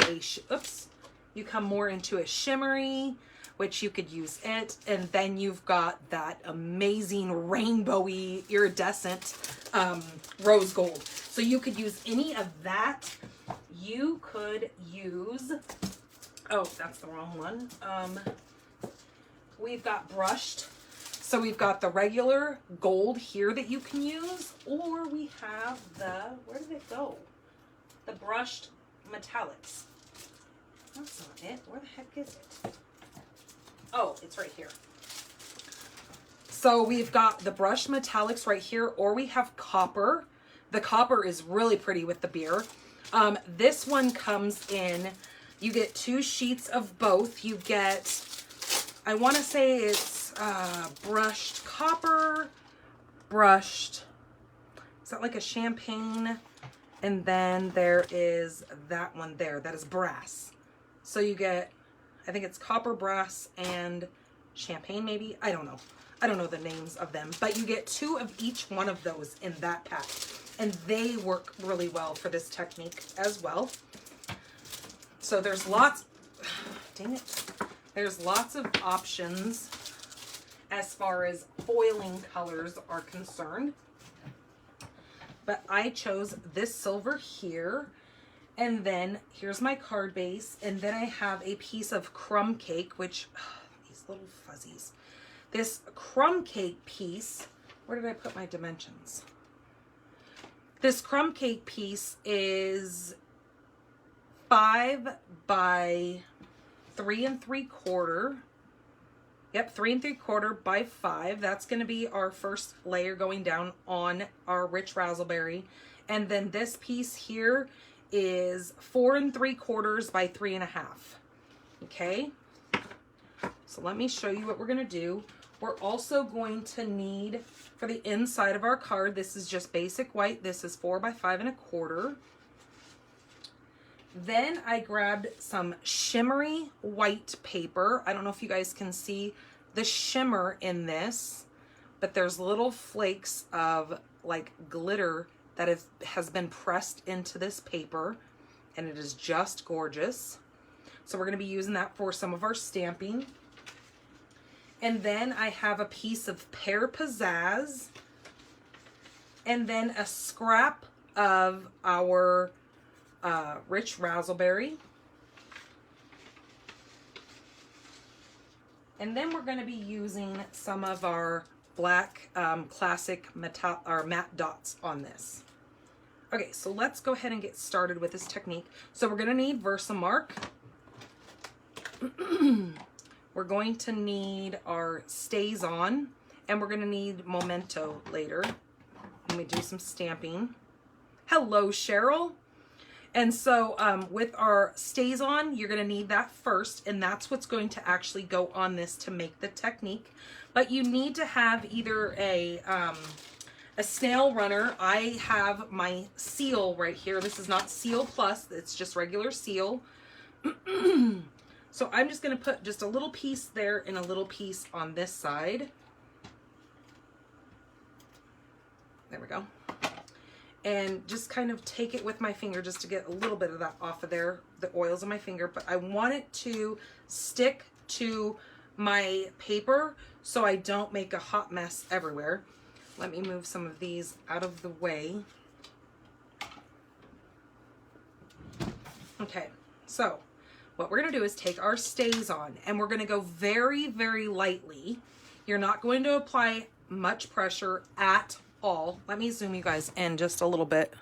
Speaker 1: a shimmery, which you could use it. And then you've got that amazing rainbowy iridescent rose gold. So you could use any of that. You could use, oh, that's the wrong one. We've got brushed. So we've got the regular gold here that you can use, or we have the, where did it go? The brushed metallics. That's not it. Where the heck is it? Oh, it's right here. So we've got the brushed metallics right here, or we have copper. The copper is really pretty with the beer. This one comes in, you get 2 sheets of both. You get, I want to say it's brushed copper, brushed, is that like a champagne? And then there is that one there, that is brass. So you get, I think it's copper, brass, and champagne maybe. I don't know. I don't know the names of them, but you get 2 of each one of those in that pack. And they work really well for this technique as well. So there's lots, dang it. There's lots of options as far as foiling colors are concerned. But I chose this silver here. And then here's my card base. And then I have a piece of crumb cake, which, these little fuzzies. This crumb cake piece, where did I put my dimensions? This crumb cake piece is 5 by 3 3/4. Yep, 3 3/4 by 5. That's going to be our first layer going down on our rich razzleberry. And then this piece here is 4 3/4 by 3 1/2. Okay. So let me show you what we're going to do. We're also going to need, for the inside of our card, this is just basic white. This is 4 by 5 1/4. Then I grabbed some shimmery white paper. I don't know if you guys can see the shimmer in this, but there's little flakes of like glitter that has been pressed into this paper, and it is just gorgeous. So we're going to be using that for some of our stamping. And then I have a piece of pear pizzazz, and then a scrap of our rich razzleberry. And then we're going to be using some of our black classic matte dots on this. Okay, so let's go ahead and get started with this technique. So we're going to need Versamark. We're going to need our Stays On, and we're going to need Memento later when we do some stamping. Hello, Cheryl. And so with our Stays On, you're going to need that first, and that's what's going to actually go on this to make the technique. But you need to have either a snail runner. I have my seal right here. This is not Seal Plus, it's just regular seal. So I'm just going to put just a little piece there and a little piece on this side. There we go. And just kind of take it with my finger just to get a little bit of that off of there, the oils on my finger. But I want it to stick to my paper so I don't make a hot mess everywhere. Let me move some of these out of the way. Okay, so what we're going to do is take our Stays On, and we're going to go very, very lightly. You're not going to apply much pressure at all. Let me zoom you guys in just a little bit.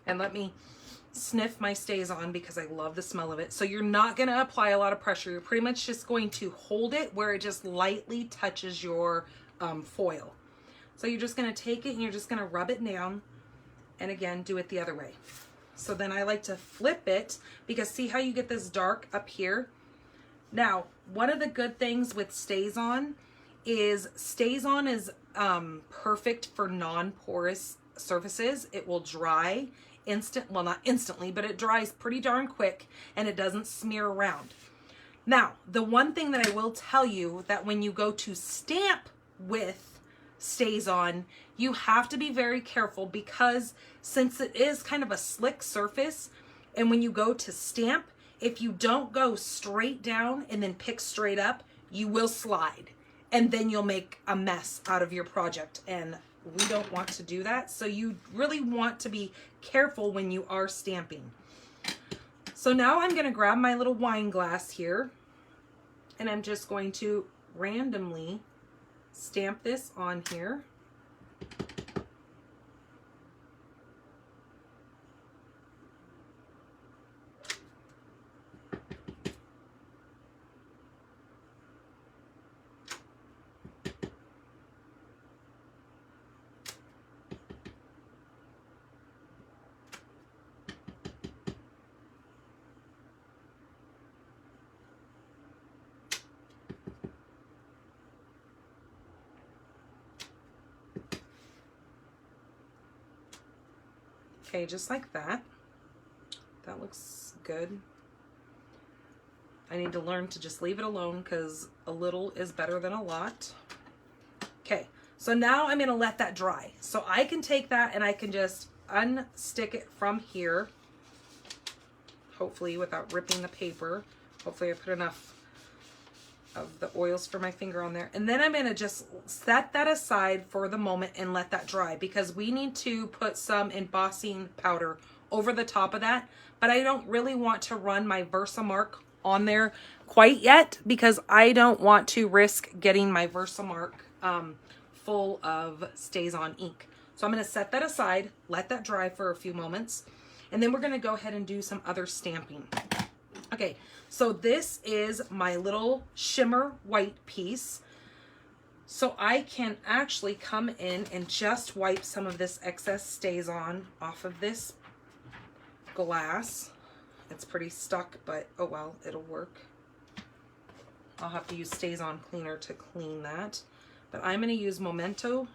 Speaker 1: And let me sniff my Stays On because I love the smell of it. So you're not going to apply a lot of pressure. You're pretty much just going to hold it where it just lightly touches your foil. So you're just going to take it and you're just going to rub it down, and again do it the other way. So then I like to flip it because see how you get this dark up here? Now, one of the good things with Stays On is perfect for non-porous surfaces. It will dry well, not instantly, but it dries pretty darn quick, and it doesn't smear around. Now, the one thing that I will tell you that when you go to stamp with Stays On, you have to be very careful because since it is kind of a slick surface, and when you go to stamp, if you don't go straight down and then pick straight up, you will slide, and then you'll make a mess out of your project, and we don't want to do that. So you really want to be careful when you are stamping. So now I'm going to grab my little wine glass here, and I'm just going to randomly stamp this on here. Okay, just like that. That looks good. I need to learn to just leave it alone because a little is better than a lot. Okay, so now I'm gonna let that dry. So I can take that and I can just unstick it from here, hopefully without ripping the paper. Hopefully I put enough of the oils for my finger on there. And then I'm gonna just set that aside for the moment and let that dry because we need to put some embossing powder over the top of that. But I don't really want to run my Versamark on there quite yet because I don't want to risk getting my Versamark full of Stays On ink. So I'm gonna set that aside, let that dry for a few moments, and then we're gonna go ahead and do some other stamping. Okay, so this is my little shimmer white piece. So I can actually come in and just wipe some of this excess Stays On off of this glass. It's pretty stuck, but oh well, it'll work. I'll have to use Stays On cleaner to clean that. But I'm gonna use Memento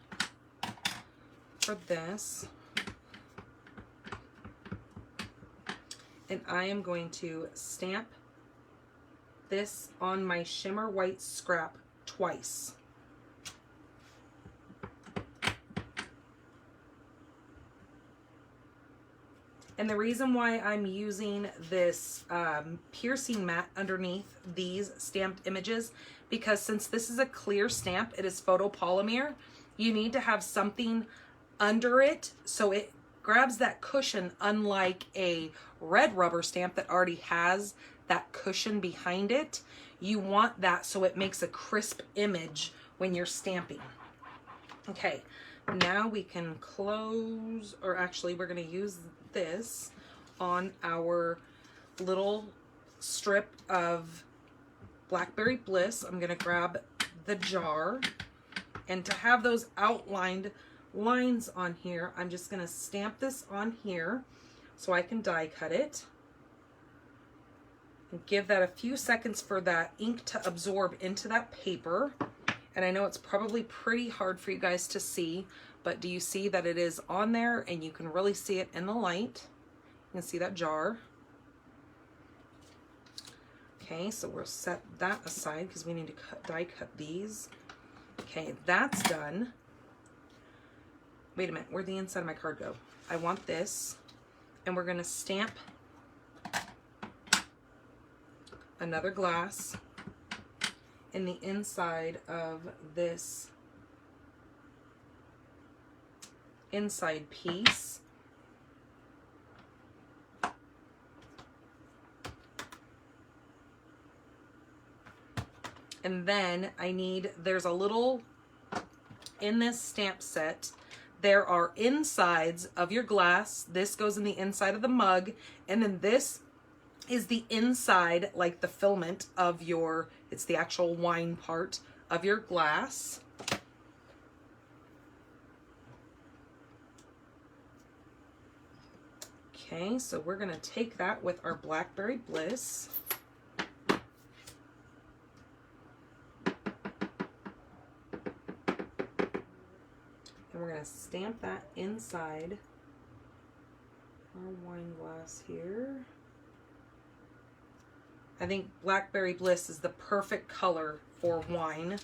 Speaker 1: for this. And I am going to stamp this on my shimmer white scrap twice. And the reason why I'm using this piercing mat underneath these stamped images, because since this is a clear stamp, it is photopolymer, you need to have something under it so it grabs that cushion, unlike a red rubber stamp that already has that cushion behind it. You want that so it makes a crisp image when you're stamping. Okay, now we can close, or actually we're going to use this on our little strip of Blackberry Bliss. I'm going to grab the jar, and to have those outlined lines on here, I'm just going to stamp this on here so I can die cut it. And give that a few seconds for that ink to absorb into that paper. And I know it's probably pretty hard for you guys to see, but do you see that it is on there and you can really see it in the light? You can see that jar. Okay, so we'll set that aside because we need to die cut these. Okay, that's done. Wait a minute, where'd the inside of my card go? I want this, and we're gonna stamp another glass in the inside of this inside piece. And then I need, there's a little, in this stamp set, there are insides of your glass. This goes in the inside of the mug, and then this is the inside, like the filament of your, it's the actual wine part of your glass. Okay, so we're gonna take that with our Blackberry Bliss. And we're gonna stamp that inside our wine glass here. I think Blackberry Bliss is the perfect color for wine.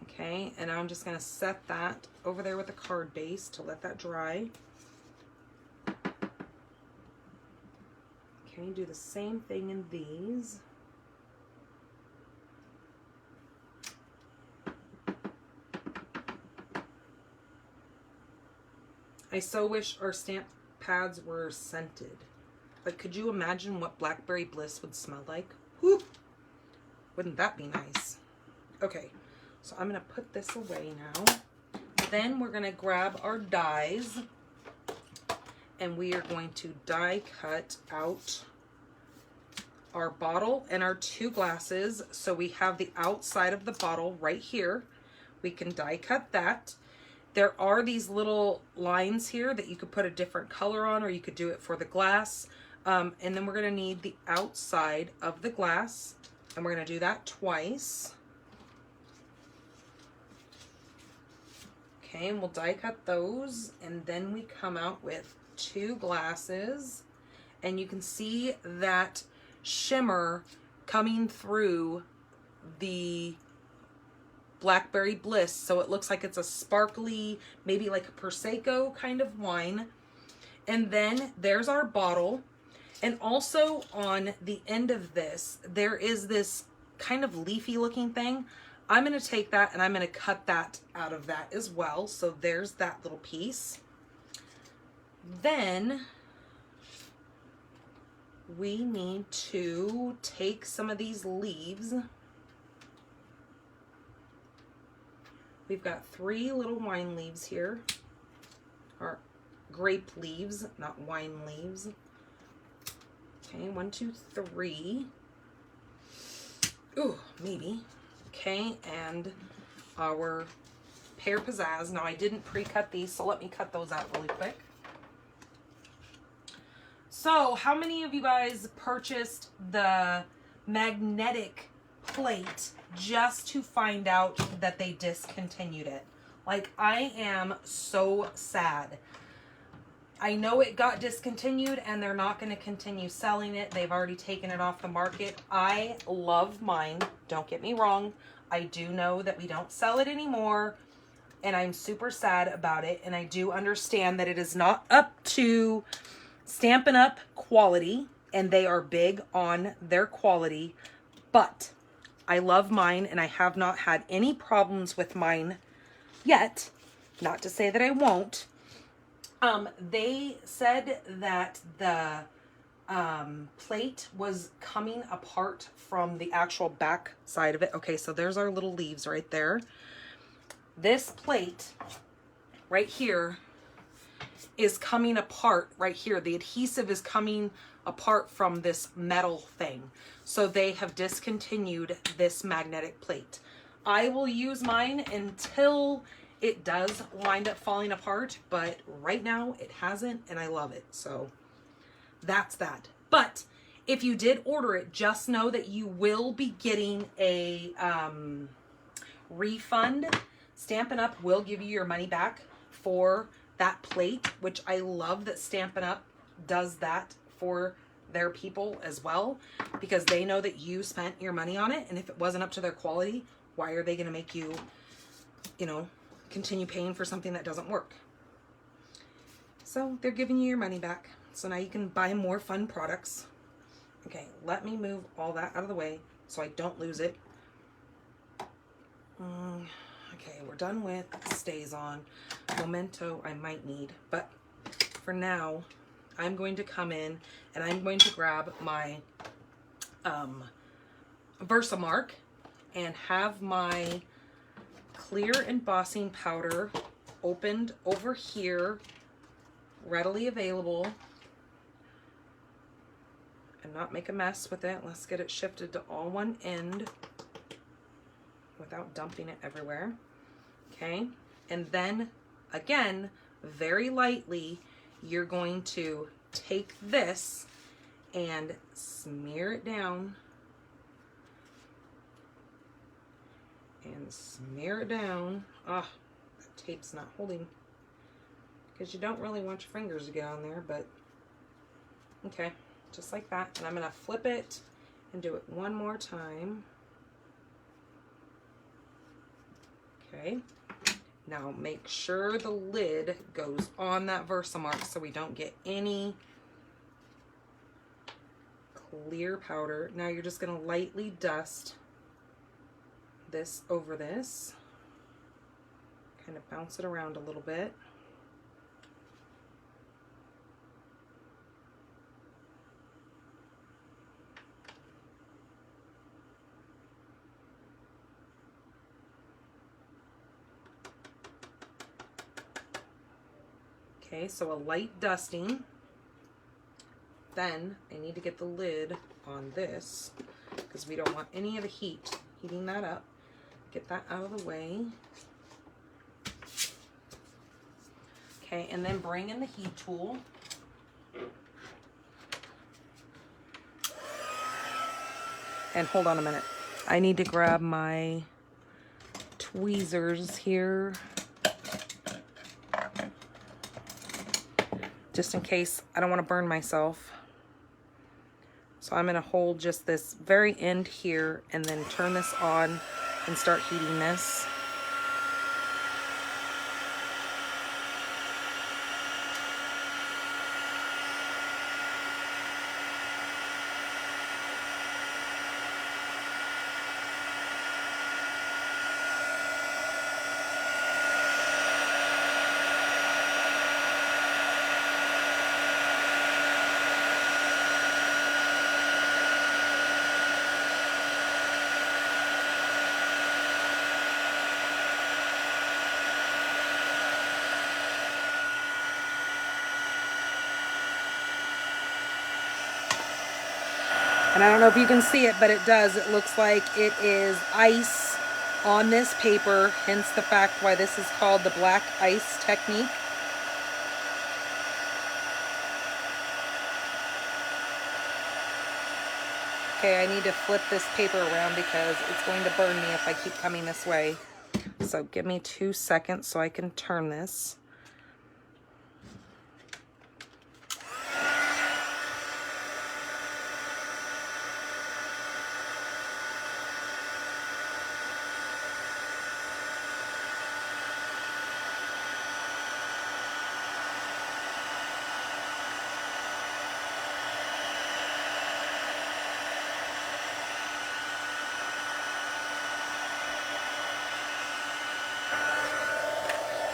Speaker 1: Okay, and I'm just gonna set that over there with the card base to let that dry. Okay, do the same thing in these. I so wish our stamp pads were scented. Like, could you imagine what Blackberry Bliss would smell like? Whew. Wouldn't that be nice? Okay, so I'm gonna put this away now. Then we're gonna grab our dies, and we are going to die cut out our bottle and our two glasses. So we have the outside of the bottle right here. We can die cut that. There are these little lines here that you could put a different color on, or you could do it for the glass. And then we're gonna need the outside of the glass, and we're gonna do that twice. Okay, and we'll die cut those, and then we come out with two glasses, and you can see that shimmer coming through the Blackberry Bliss, so it looks like it's a sparkly, maybe like a Prosecco kind of wine. And then there's our bottle. And also on the end of this, there is this kind of leafy looking thing. I'm going to take that and I'm going to cut that out of that as well. So there's that little piece. Then we need to take some of these leaves. We've got 3 little wine leaves here, or grape leaves, not wine leaves. Okay, 1, 2, 3. Ooh, maybe. Okay, and our pear pizzazz. Now I didn't pre-cut these, so let me cut those out really quick. So, how many of you guys purchased the magnetic plate just to find out that they discontinued it? Like, I am so sad. I know it got discontinued and they're not going to continue selling it. They've already taken it off the market. I love mine. Don't get me wrong. I do know that we don't sell it anymore, and I'm super sad about it. And I do understand that it is not up to Stampin' Up quality, and they are big on their quality, but I love mine and I have not had any problems with mine yet. Not to say that I won't. They said that the plate was coming apart from the actual back side of it. Okay, so there's our little leaves right there. This plate right here is coming apart right here. The adhesive is coming apart from this metal thing. So they have discontinued this magnetic plate. I will use mine until it does wind up falling apart, but right now it hasn't, and I love it. So that's that. But if you did order it, just know that you will be getting a refund. Stampin' Up will give you your money back for that plate, which I love that Stampin' Up does that for their people as well, because they know that you spent your money on it, and if it wasn't up to their quality, why are they going to make you, you know, continue paying for something that doesn't work? So they're giving you your money back. So now you can buy more fun products. Okay, let me move all that out of the way so I don't lose it. Okay, we're done with stays on. Memento I might need, but for now, I'm going to come in and I'm going to grab my Versamark and have my clear embossing powder opened over here, readily available, and not make a mess with it. Let's get it shifted to all one end without dumping it everywhere. Okay, and then again, very lightly, you're going to take this and smear it down and smear it down. Ah, that tape's not holding because you don't really want your fingers to get on there, but okay, just like that. And I'm gonna flip it and do it one more time. Okay, now make sure the lid goes on that Versamark so we don't get any clear powder. Now you're just gonna lightly dust this over this, kind of bounce it around a little bit. Okay, so a light dusting. Then I need to get the lid on this because we don't want any of the heating that up. Get that out of the way. Okay, and then bring in the heat tool. And hold on a minute. I need to grab my tweezers here, just in case I don't want to burn myself. So I'm going to hold just this very end here and then turn this on and start heating this. And I don't know if you can see it, but it does. It looks like it is ice on this paper, hence the fact why this is called the black ice technique. Okay, I need to flip this paper around because it's going to burn me if I keep coming this way. So give me 2 seconds so I can turn this.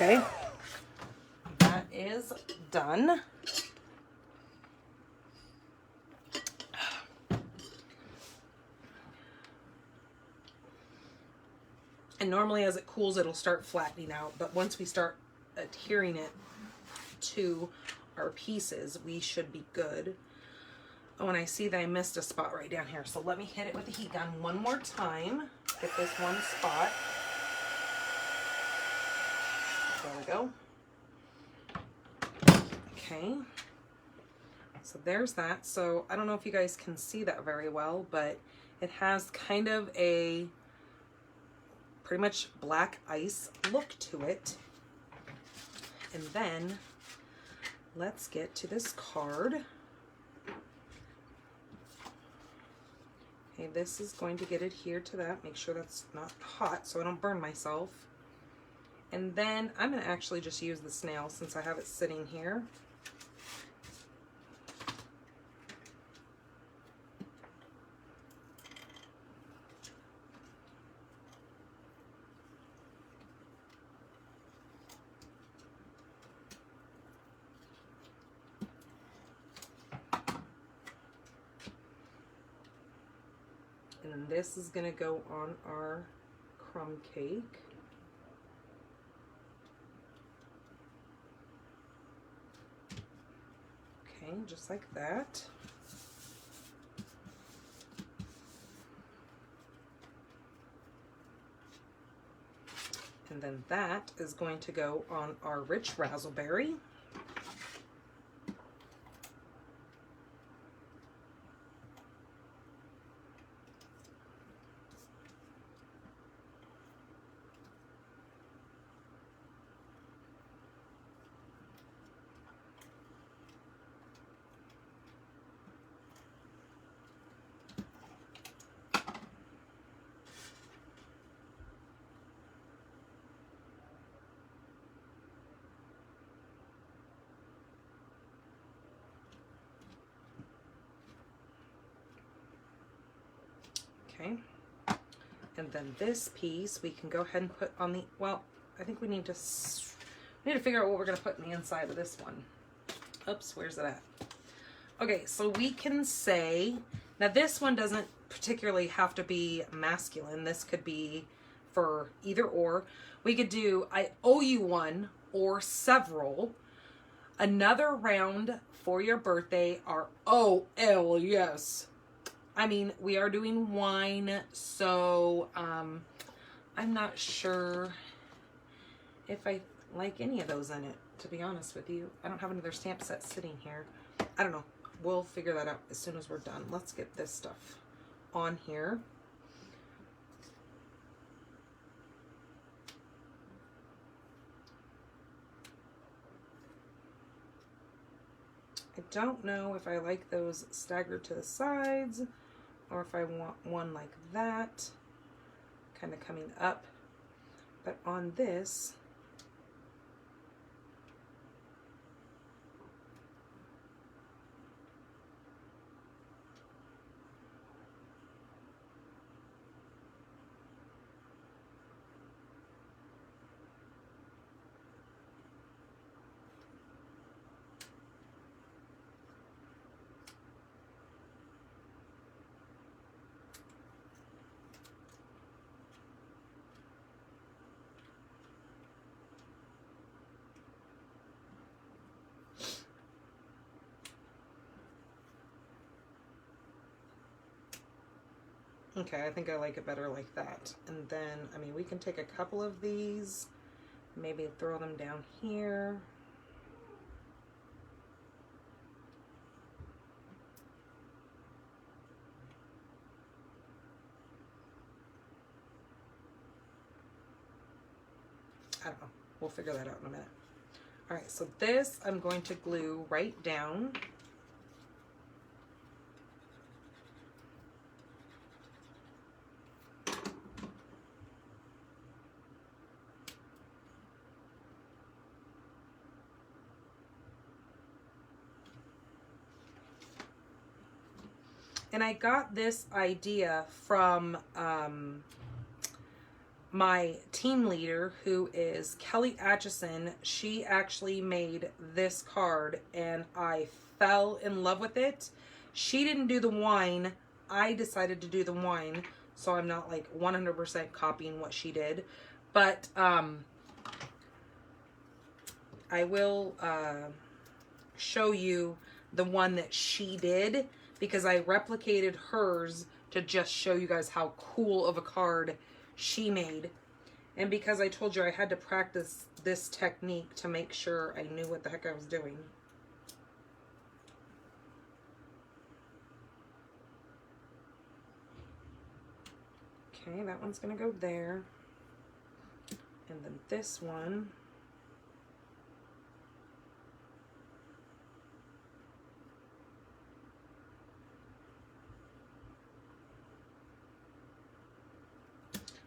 Speaker 1: Okay, that is done. And normally as it cools, it'll start flattening out. But once we start adhering it to our pieces, we should be good. Oh, and I see that I missed a spot right down here. So let me hit it with the heat gun one more time. Get this one spot. There we go. Okay. So there's that. So I don't know if you guys can see that very well, but it has kind of a pretty much black ice look to it. And then let's get to this card. Okay, this is going to get adhered to that. Make sure that's not hot so I don't burn myself. And then I'm going to actually just use the snail since I have it sitting here. And then this is going to go on our crumb cake. Okay, just like that. And then that is going to go on our rich razzleberry. Okay, and then this piece we can go ahead and put on the, well, I think we need to figure out what we're going to put in the inside of this one. Oops, where's it at? Okay, so we can say, now this one doesn't particularly have to be masculine. This could be for either or. We could do, I owe you one or several. Another round for your birthday are OL, yes. I mean, we are doing wine, so I'm not sure if I like any of those in it, to be honest with you. I don't have another stamp set sitting here. I don't know. We'll figure that out as soon as we're done. Let's get this stuff on here. I don't know if I like those staggered to the sides or if I want one like that, kind of coming up. But on this, okay, I think I like it better like that. And then, I mean, we can take a couple of these, maybe throw them down here. I don't know. We'll figure that out in a minute. All right, so this I'm going to glue right down. And I got this idea from my team leader, who is Kelly Atchison, she actually made this card and I fell in love with it. She didn't do the wine. I decided to do the wine, so I'm not like 100% copying what she did. But I will show you the one that she did, because I replicated hers to just show you guys how cool of a card she made. And because I told you I had to practice this technique to make sure I knew what the heck I was doing. Okay, that one's gonna go there. And then this one,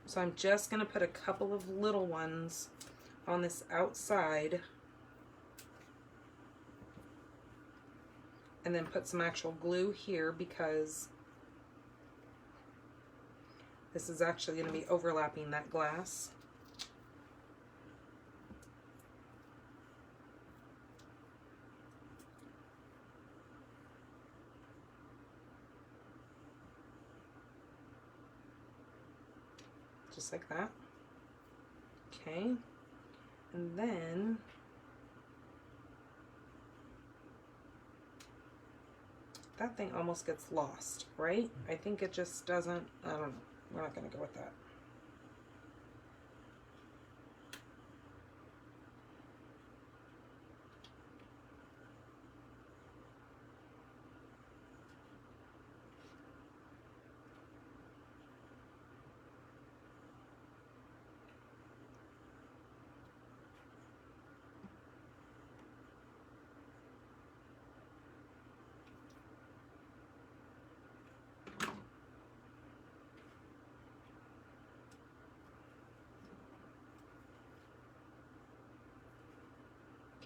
Speaker 1: so I'm just going to put a couple of little ones on this outside and then put some actual glue here, because this is actually going to be overlapping that glass. Just like that. Okay, and then that thing almost gets lost, right? I think it just doesn't, I don't know. We're not going to go with that.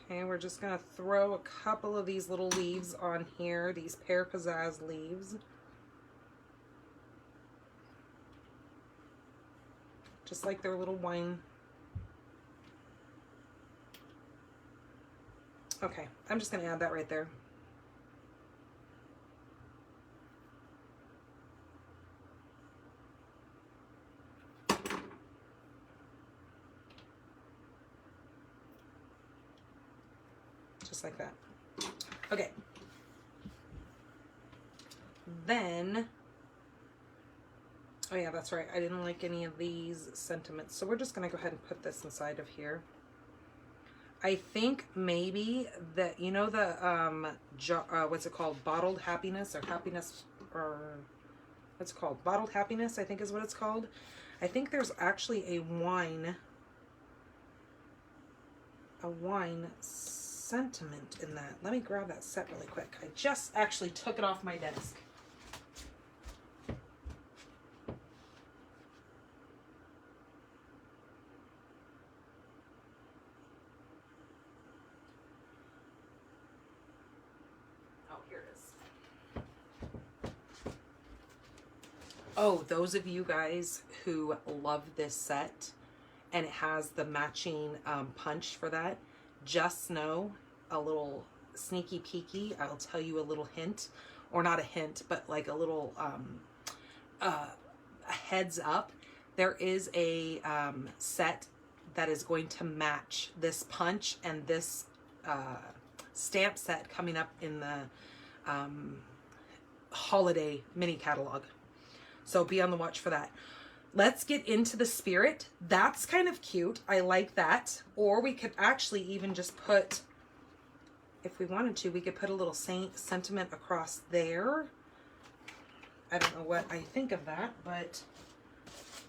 Speaker 1: Okay, we're just going to throw a couple of these little leaves on here, these pear pizzazz leaves. Just like their little wine. Okay, I'm just going to add that right there. Just like that. Okay. Then, oh yeah, that's right. I didn't like any of these sentiments. So we're just going to go ahead and put this inside of here. I think maybe that, you know, the, what's it called? Bottled Happiness, or Happiness, or what's it called? Bottled Happiness, I think is what it's called. I think there's actually a wine sentiment in that. Let me grab that set really quick. I just actually took it off my desk. Oh, here it is. Oh, those of you guys who love this set and it has the matching punch for that, just know a little sneaky peeky. I'll tell you a little hint, or not a hint, but like a little a heads up. There is a set that is going to match this punch and this stamp set coming up in the holiday mini catalog. So be on the watch for that. Let's get into the spirit. That's kind of cute. I like that. Or we could actually even just put, if we wanted to, we could put a little sentiment across there. I don't know what I think of that, but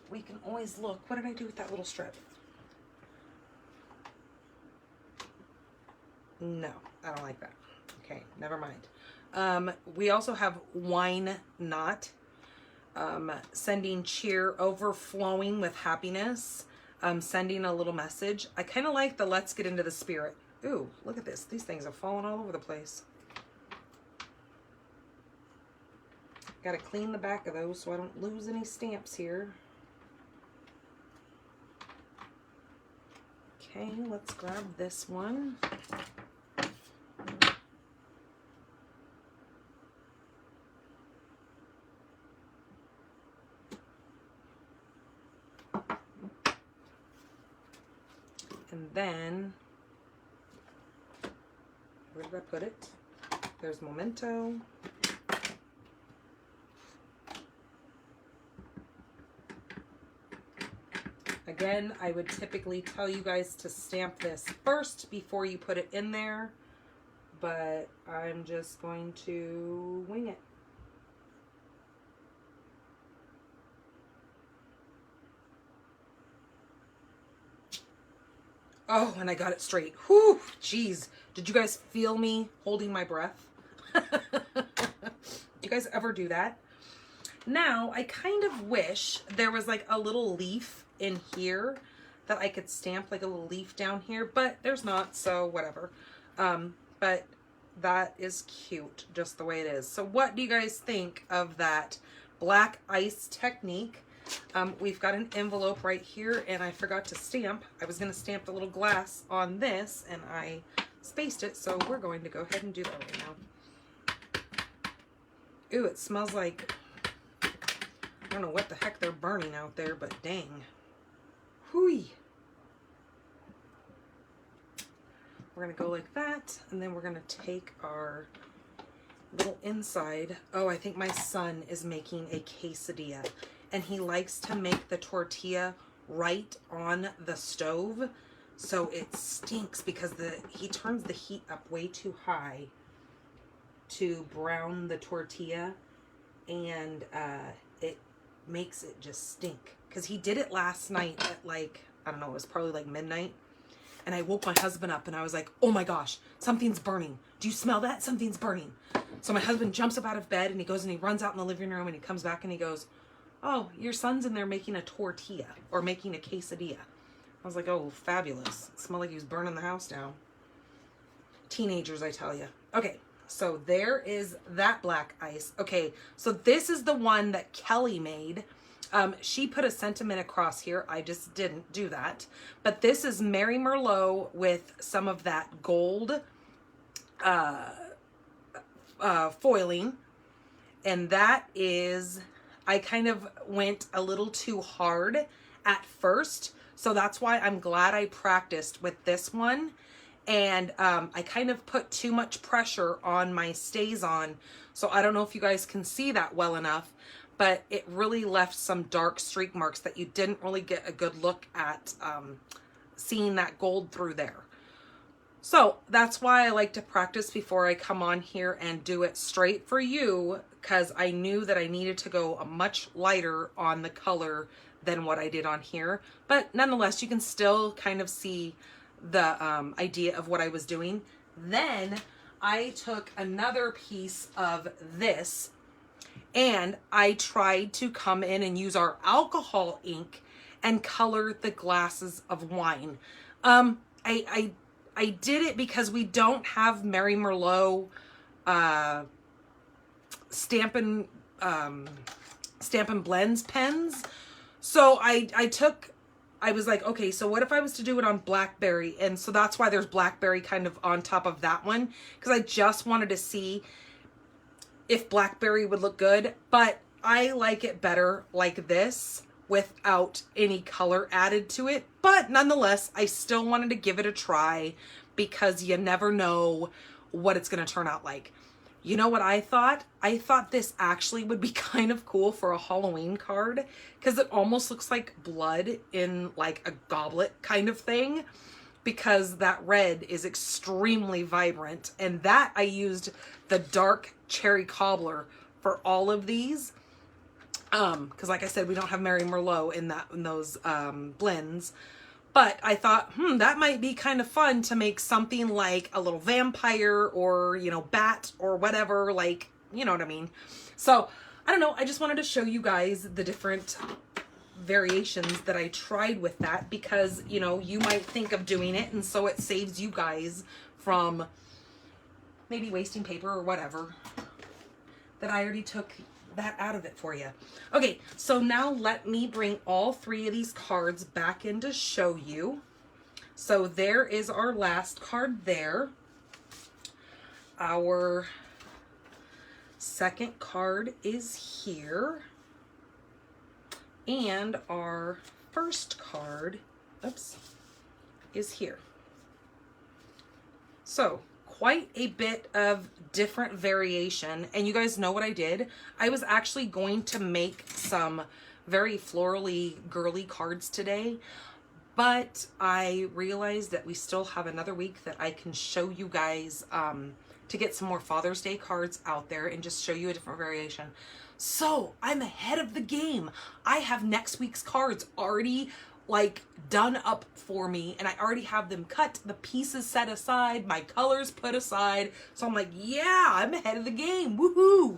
Speaker 1: we can always look. What did I do with that little strip? No, I don't like that. Okay, never mind. We also have Wine Not. Sending cheer, overflowing with happiness, sending a little message. I kind of like the let's get into the spirit. Ooh, look at this. These things are falling all over the place. Got to clean the back of those so I don't lose any stamps here. Okay, let's grab this one. And then, where did I put it? There's Memento. Again, I would typically tell you guys to stamp this first before you put it in there, but I'm just going to wing it. Oh, and I got it straight. Whew, jeez. Did you guys feel me holding my breath? Do you guys ever do that? Now, I kind of wish there was like a little leaf in here that I could stamp, like a little leaf down here, but there's not, so whatever. But that is cute, just the way it is. So what do you guys think of that black ice technique? We've got an envelope right here, and I forgot to stamp. I was going to stamp the little glass on this, and I spaced it, so we're going to go ahead and do that right now. Ooh, it smells like, I don't know what the heck they're burning out there, but dang. Hooey. We're going to go like that, and then we're going to take our little inside. Oh, I think my son is making a quesadilla. And he likes to make the tortilla right on the stove, so it stinks because he turns the heat up way too high to brown the tortilla, and it makes it just stink. Because he did it last night at like, I don't know, it was probably like midnight, and I woke my husband up and I was like, oh my gosh, something's burning. Do you smell that? Something's burning. So my husband jumps up out of bed and he goes and he runs out in the living room and he comes back and he goes, oh, your son's in there making a tortilla or making a quesadilla. I was like, oh, fabulous. It smelled like he was burning the house down. Teenagers, I tell you. Okay, so there is that black ice. Okay, so this is the one that Kelly made. She put a sentiment across here. I just didn't do that. But this is Mary Merlot with some of that gold foiling. And that is... I kind of went a little too hard at first, so that's why I'm glad I practiced with this one. And I kind of put too much pressure on my StazOn, so I don't know if you guys can see that well enough, but it really left some dark streak marks that you didn't really get a good look at seeing that gold through there. So that's why I like to practice before I come on here and do it straight for you, because I knew that I needed to go a much lighter on the color than what I did on here. But nonetheless, you can still kind of see the idea of what I was doing. Then I took another piece of this and I tried to come in and use our alcohol ink and color the glasses of wine. I did it because we don't have Mary Merlot Stampin' Blends pens. So I was like, okay, so what if I was to do it on blackberry? And so that's why there's blackberry kind of on top of that one, because I just wanted to see if blackberry would look good. But I like it better like this without any color added to it. But nonetheless, I still wanted to give it a try because you never know what it's going to turn out like. You know what I thought? I thought this actually would be kind of cool for a Halloween card because it almost looks like blood in like a goblet kind of thing, because that red is extremely vibrant. And that I used the dark cherry cobbler for all of these. Because like I said, we don't have Mary Merlot in those blends. But I thought, that might be kind of fun to make something like a little vampire or, you know, bat or whatever, like, you know what I mean? So, I don't know. I just wanted to show you guys the different variations that I tried with that because, you know, you might think of doing it, and so it saves you guys from maybe wasting paper or whatever, that I already took that out of it for you. Okay, so now let me bring all three of these cards back in to show you. So there is our last card there. Our second card is here. And our first card, is here. So quite a bit of different variation. And you guys know what I did? I was actually going to make some very florally girly cards today, but I realized that we still have another week that I can show you guys to get some more Father's Day cards out there and just show you a different variation. So I'm ahead of the game. I have next week's cards already like done up for me, and I already have them cut, the pieces set aside, my colors put aside. So I'm like, yeah, I'm ahead of the game. Woohoo!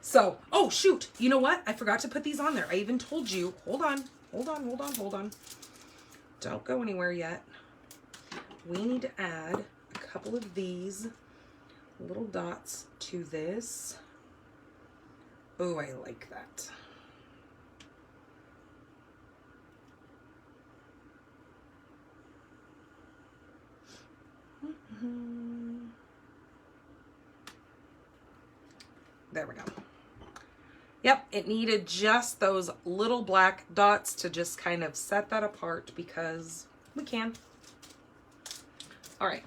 Speaker 1: So, oh shoot, you know what? I forgot to put these on there. I even told you, hold on. Don't go anywhere yet. We need to add a couple of these little dots to this. Oh, I like that. There we go. Yep, it needed just those little black dots to just kind of set that apart because we can. All right.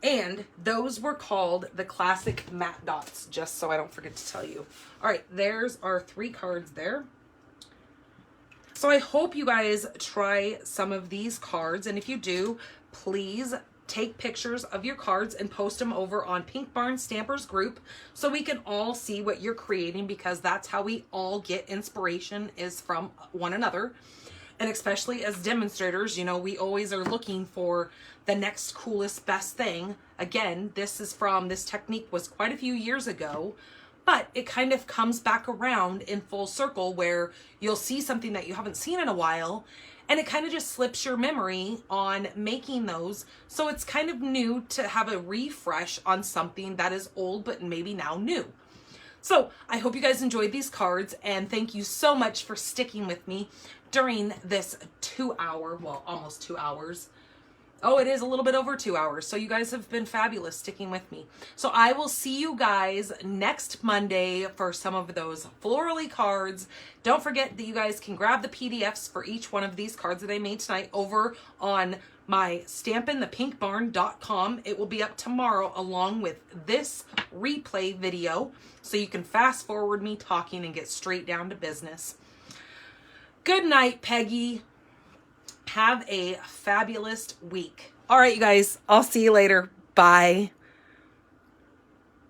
Speaker 1: And those were called the classic matte dots, just so I don't forget to tell you. All right, there's our 3 cards there. So I hope you guys try some of these cards. And if you do, please take pictures of your cards and post them over on Pink Barn Stampers group so we can all see what you're creating, because that's how we all get inspiration, is from one another. And especially as demonstrators, you know, we always are looking for the next coolest, best thing. Again, this technique was quite a few years ago, but it kind of comes back around in full circle where you'll see something that you haven't seen in a while, and it kind of just slips your memory on making those. So it's kind of new to have a refresh on something that is old, but maybe now new. So I hope you guys enjoyed these cards, and thank you so much for sticking with me during this 2-hour, well, almost 2 hours. Oh, it is a little bit over 2 hours. So you guys have been fabulous sticking with me. So I will see you guys next Monday for some of those florally cards. Don't forget that you guys can grab the PDFs for each one of these cards that I made tonight over on my stampinthepinkbarn.com. It will be up tomorrow along with this replay video, so you can fast forward me talking and get straight down to business. Good night, Peggy. Have a fabulous week. All right, you guys, I'll see you later. Bye.